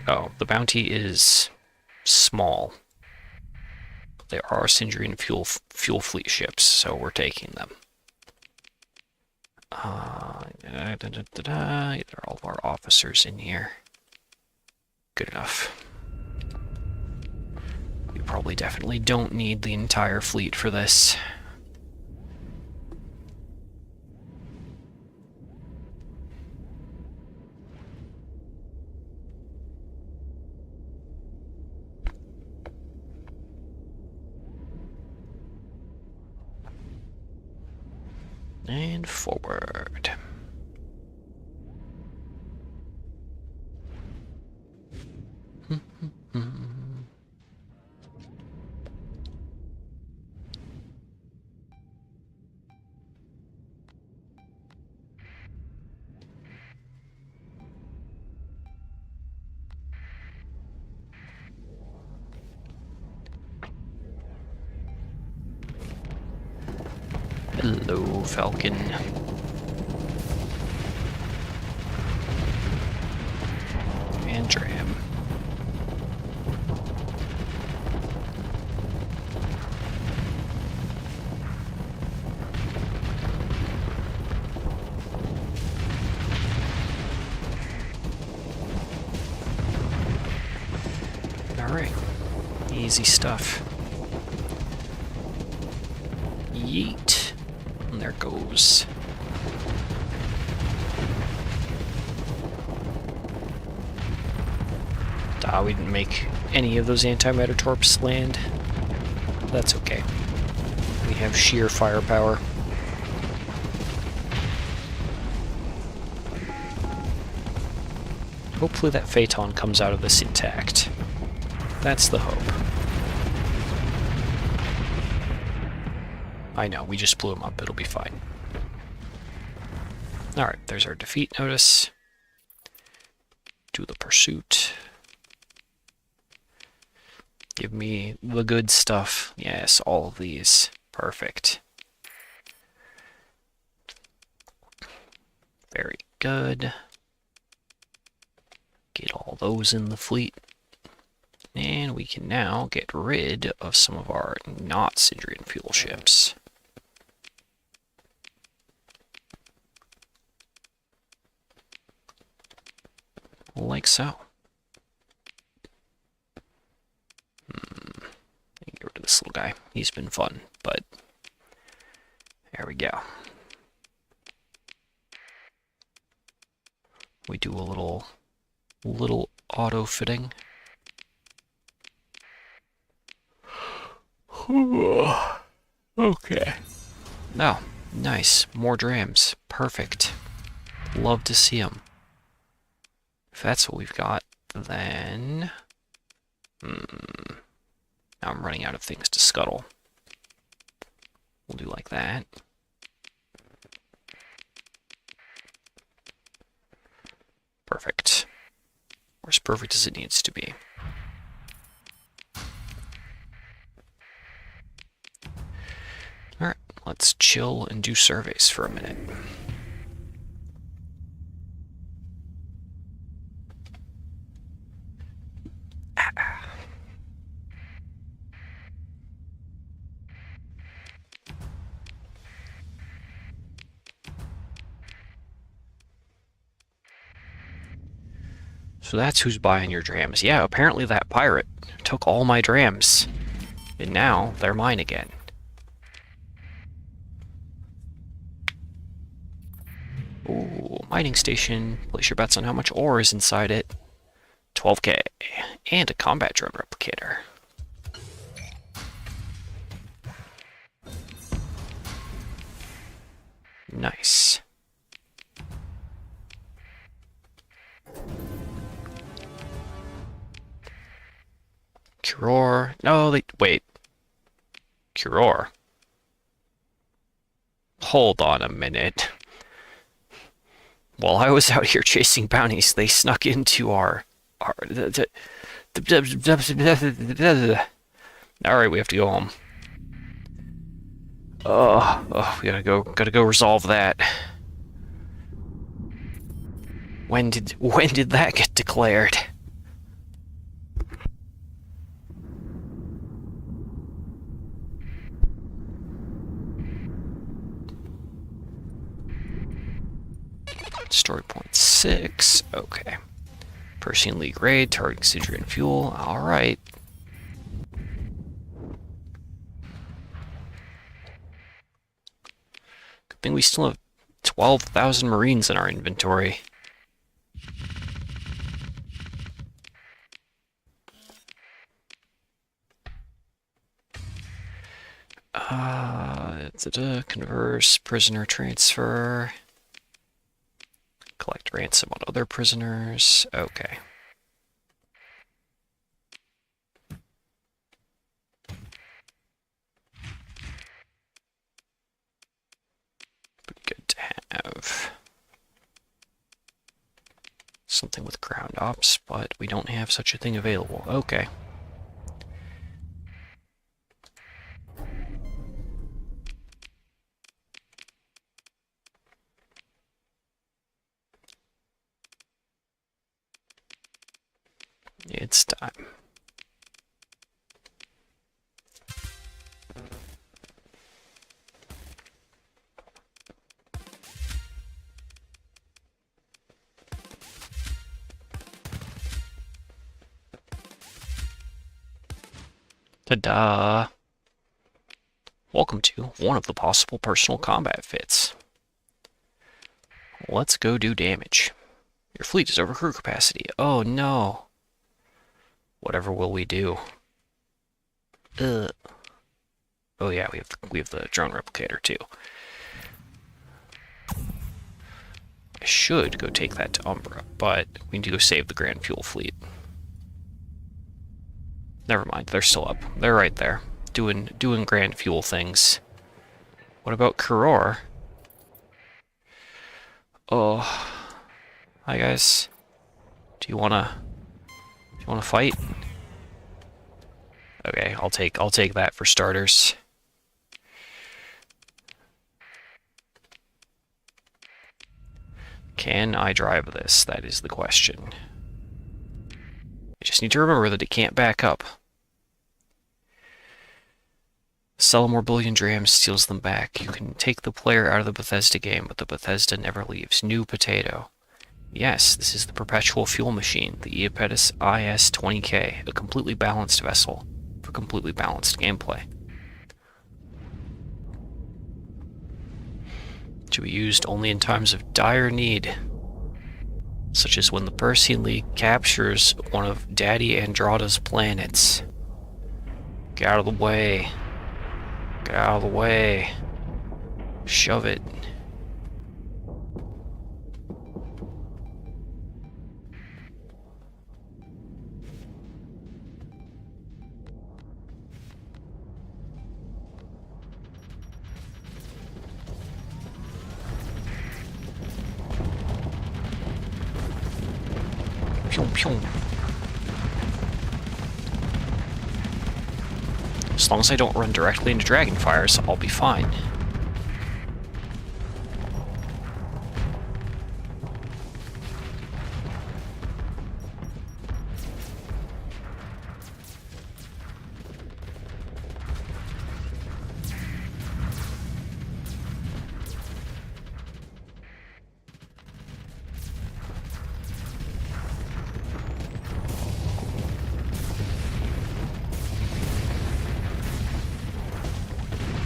Oh, the bounty is small. They are Syndrian fuel fleet ships, so we're taking them. Get all of our officers in here. Good enough. We probably definitely don't need the entire fleet for this. And forward. Hello, Falcon. And Dram. Alright. Easy stuff. Yeet. And there goes. We didn't make any of those antimatter torps land. That's okay. We have sheer firepower. Hopefully that Phaeton comes out of this intact. That's the hope. I know, we just blew him up. It'll be fine. Alright, there's our defeat notice. Do the pursuit. Give me the good stuff. Yes, all of these. Perfect. Very good. Get all those in the fleet. And we can now get rid of some of our not Sidrian fuel ships. Like so. Get rid of this little guy. He's been fun, but there we go. We do a little auto fitting. Okay. Oh, nice. More drams. Perfect. Love to see them. If that's what we've got, then... Now I'm running out of things to scuttle. We'll do like that. Perfect. Or as perfect as it needs to be. Alright, let's chill and do surveys for a minute. So that's who's buying your drams. Yeah, apparently that pirate took all my drams. And now they're mine again. Ooh, mining station. Place your bets on how much ore is inside it. 12k. And a combat drone replicator. Nice. Curor. No, wait. Curor. Hold on a minute. While I was out here chasing bounties, they snuck into our Alright, we have to go home. We gotta go resolve that. When did that get declared? Story point 6. Okay. Persean League raid, targeting Sidrian fuel. Alright. Good thing we still have 12,000 Marines in our inventory. Converse, prisoner transfer. Collect ransom on other prisoners. Okay. Good to have something with ground ops, but we don't have such a thing available. Okay. It's time. Ta-da! Welcome to one of the possible personal combat fits. Let's go do damage. Your fleet is over crew capacity. Oh no! Whatever will we do? Oh yeah, we have the drone replicator too. I should go take that to Umbra, but we need to go save the Grand Fuel fleet. Never mind, they're still up. They're right there, doing Grand Fuel things. What about Kuror? Oh, hi guys. Do you wanna fight? Okay, I'll take that for starters. Can I drive this? That is the question. I just need to remember that it can't back up. Sell more bullion drams, steals them back. You can take the player out of the Bethesda game, but the Bethesda never leaves. New potato. Yes, this is the perpetual fuel machine, the Iapetus IS-20K, a completely balanced vessel for completely balanced gameplay. To be used only in times of dire need, such as when the Persean League captures one of Daddy Andrada's planets. Get out of the way. Get out of the way. Shove it. Pew pew. As long as I don't run directly into Dragonfires, I'll be fine.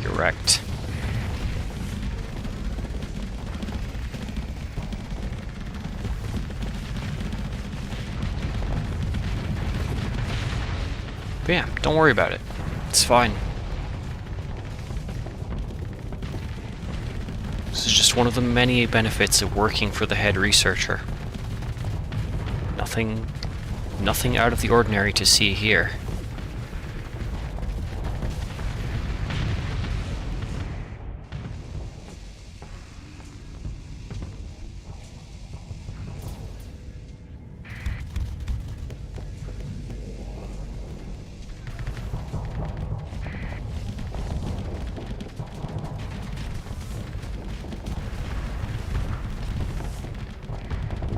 Correct. But yeah, don't worry about it. It's fine. This is just one of the many benefits of working for the head researcher. Nothing out of the ordinary to see here.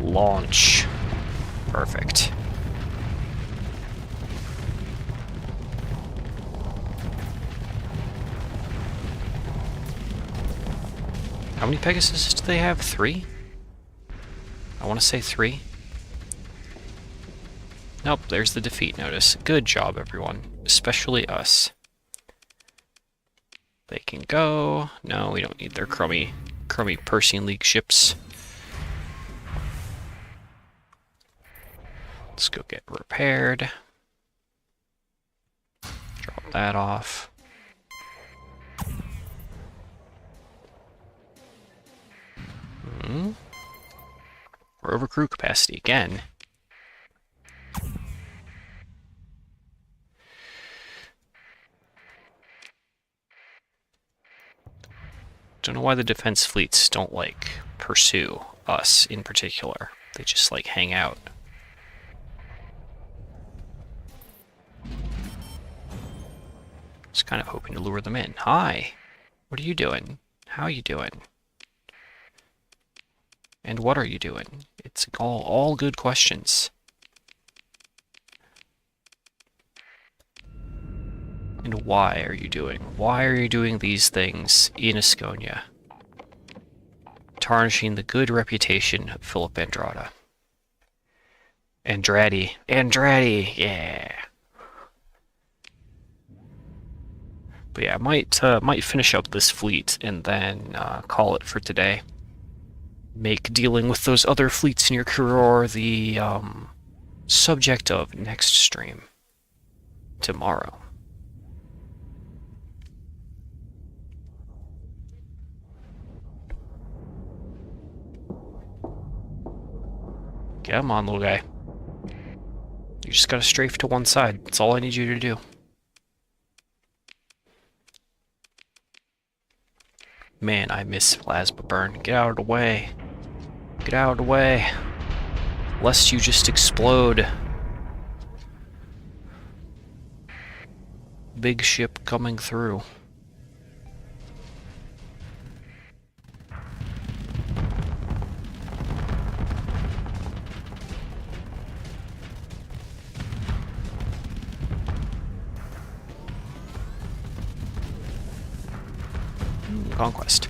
Launch. Perfect. How many Pegasus do they have? 3? I want to say 3. Nope, there's the defeat notice. Good job, everyone. Especially us. They can go. No, we don't need their crummy Persean League ships. Let's go get repaired. Drop that off. We're over crew capacity again. Don't know why the defense fleets don't, like, pursue us in particular. They just, like, hang out. Just kind of hoping to lure them in. Hi! What are you doing? How are you doing? And what are you doing? It's all good questions. And why are you doing? Why are you doing these things in Asconia? Tarnishing the good reputation of Philip Andrada. Andrade, yeah. But yeah, I might finish up this fleet and then call it for today. Make dealing with those other fleets in your crew the subject of next stream tomorrow. Come on, little guy. You just gotta strafe to one side. That's all I need you to do. Man, I miss plasma burn. Get out of the way. Get out of the way. Lest you just explode. Big ship coming through. Conquest.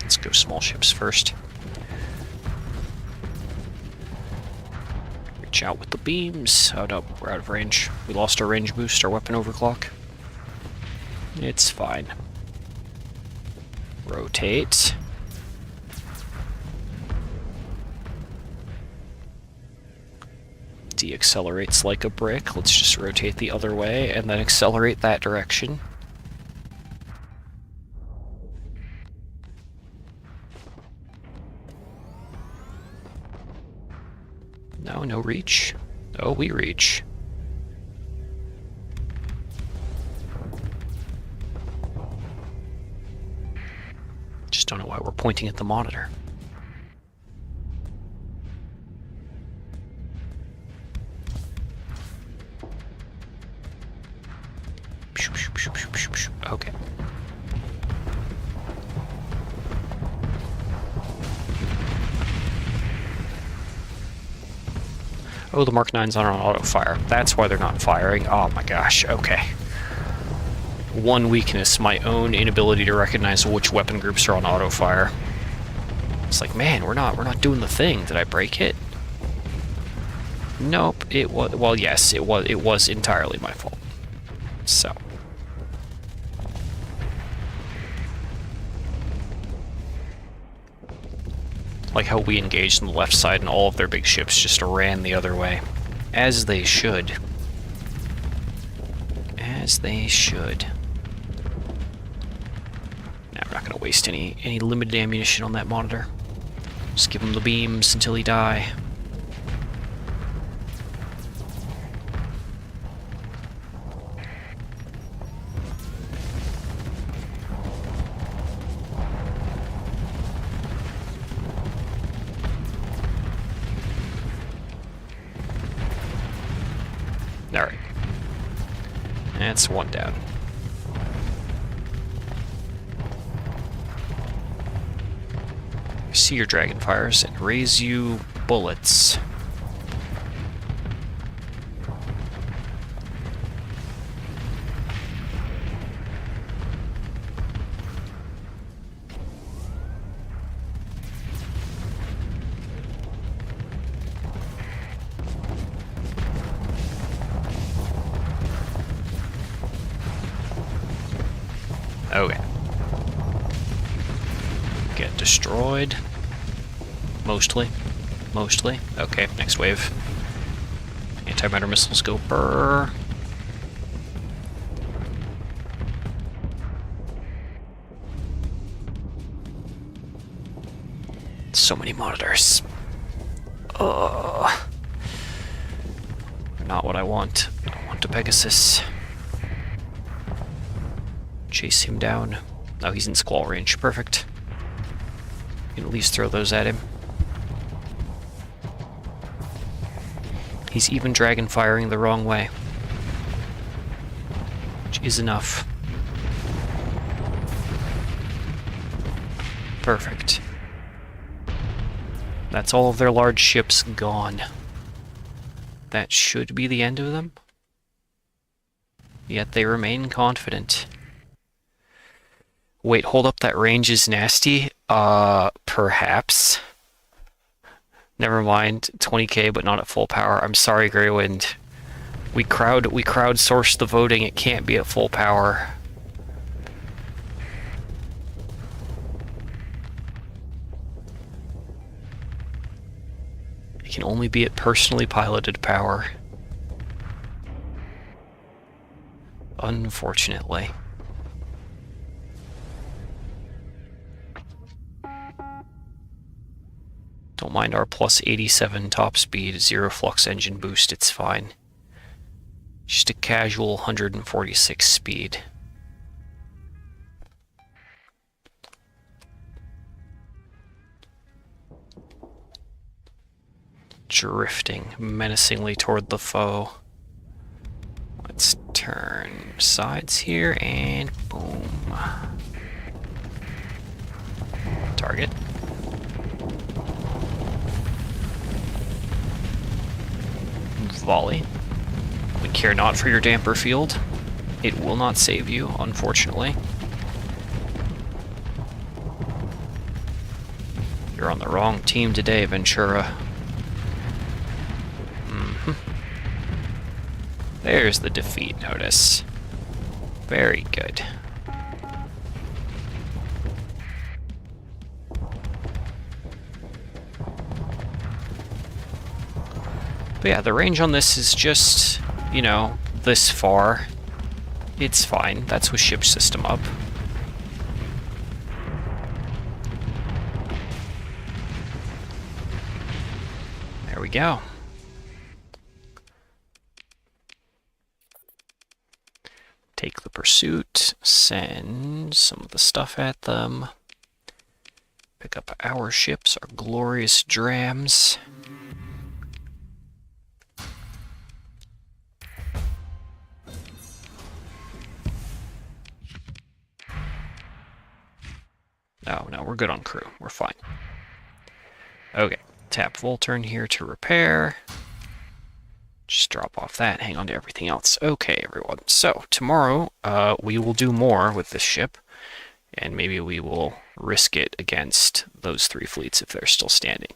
Let's go small ships first. Reach out with the beams. Oh no, we're out of range. We lost our range boost, our weapon overclock. It's fine. Rotate. Deaccelerates like a brick. Let's just rotate the other way and then accelerate that direction. No reach. Oh, we reach. Just don't know why we're pointing at the monitor. Okay. Oh, the Mark 9s aren't on auto-fire. That's why they're not firing. Oh my gosh, okay. One weakness, my own inability to recognize which weapon groups are on auto-fire. It's like, man, we're not doing the thing. Did I break it? Nope, it was, well, yes, it was entirely my fault. So. Like how we engaged on the left side and all of their big ships just ran the other way. As they should. As they should. Now we're not going to waste any limited ammunition on that monitor. Just give him the beams until he die. Alright. That's one down. See your dragon fires and raise you bullets. Okay. Get destroyed. Mostly. Okay, next wave. Antimatter missiles go burr. So many monitors. Ugh. Not what I want. I don't want a Pegasus. Chase him down. Oh, he's in squall range. Perfect. You can at least throw those at him. He's even dragon firing the wrong way, which is enough. Perfect. That's all of their large ships gone. That should be the end of them. Yet they remain confident. Wait, hold up, that range is nasty? Perhaps. Never mind, 20k but not at full power. I'm sorry, Greywind. We crowdsourced the voting, it can't be at full power. It can only be at personally piloted power. Unfortunately. Don't mind our plus 87 top speed, 0 flux engine boost, it's fine. Just a casual 146 speed. Drifting menacingly toward the foe. Let's turn sides here and boom. Target. Volley. We care not for your damper field. It will not save you, unfortunately. You're on the wrong team today, Ventura. There's the defeat notice. Very good. But yeah, the range on this is just, you know, this far. It's fine. That's with ship system up. There we go. Take the pursuit, send some of the stuff at them. Pick up our ships, our glorious drams. No, we're good on crew. We're fine. Okay, tap Volturn here to repair. Just drop off that, hang on to everything else. Okay, everyone. So, tomorrow, we will do more with this ship, and maybe we will risk it against those 3 fleets if they're still standing.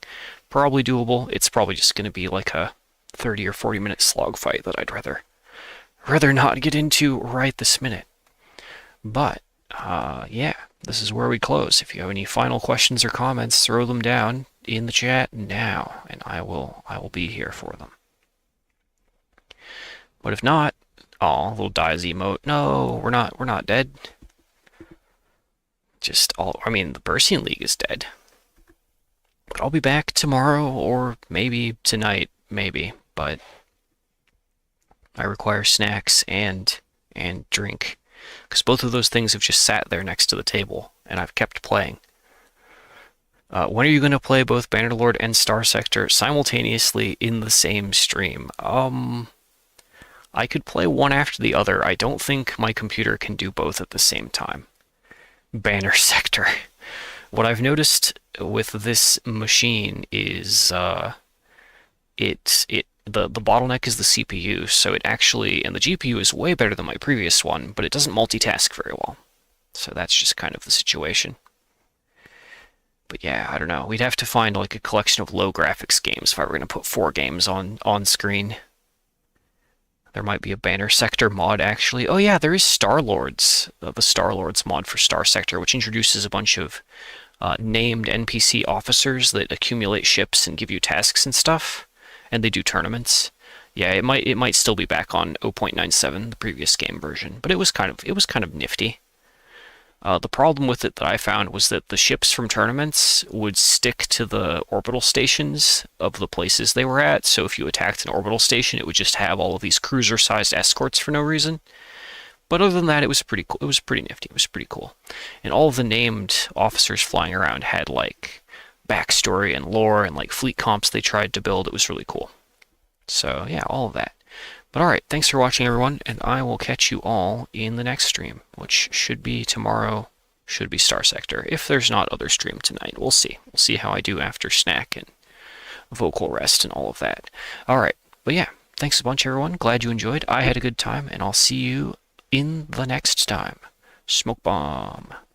Probably doable. It's probably just going to be like a 30 or 40 minute slog fight that I'd rather not get into right this minute. But, yeah, this is where we close. If you have any final questions or comments, throw them down in the chat now, and I will be here for them. But if not, oh, little dies emote. No, we're not dead. The Bersian League is dead. But I'll be back tomorrow, or maybe tonight, maybe. But I require snacks and drink, because both of those things have just sat there next to the table, and I've kept playing. When are you going to play both Bannerlord and Starsector simultaneously in the same stream? I could play one after the other. I don't think my computer can do both at the same time. Banner Sector. What I've noticed with this machine is the bottleneck is the CPU, so it actually, and the GPU is way better than my previous one, but it doesn't multitask very well. So that's just kind of the situation. But yeah, I don't know. We'd have to find like a collection of low graphics games if I were going to put 4 games on screen. There might be a Banner Sector mod, actually. Oh yeah, there is Starlords, the Starlords mod for Starsector, which introduces a bunch of named NPC officers that accumulate ships and give you tasks and stuff, and they do tournaments. Yeah, it might still be back on 0.97, the previous game version, but it was kind of nifty. The problem with it that I found was that the ships from tournaments would stick to the orbital stations of the places they were at. So if you attacked an orbital station, it would just have all of these cruiser-sized escorts for no reason. But other than that, it was pretty cool. It was pretty nifty. It was pretty cool. And all of the named officers flying around had like backstory and lore and like fleet comps they tried to build. It was really cool. So yeah, all of that. But alright, thanks for watching everyone, and I will catch you all in the next stream, which should be tomorrow, should be Starsector. If there's not other stream tonight, we'll see. We'll see how I do after snack and vocal rest and all of that. Alright, but yeah, thanks a bunch everyone, glad you enjoyed, I had a good time, and I'll see you in the next time. Smoke bomb.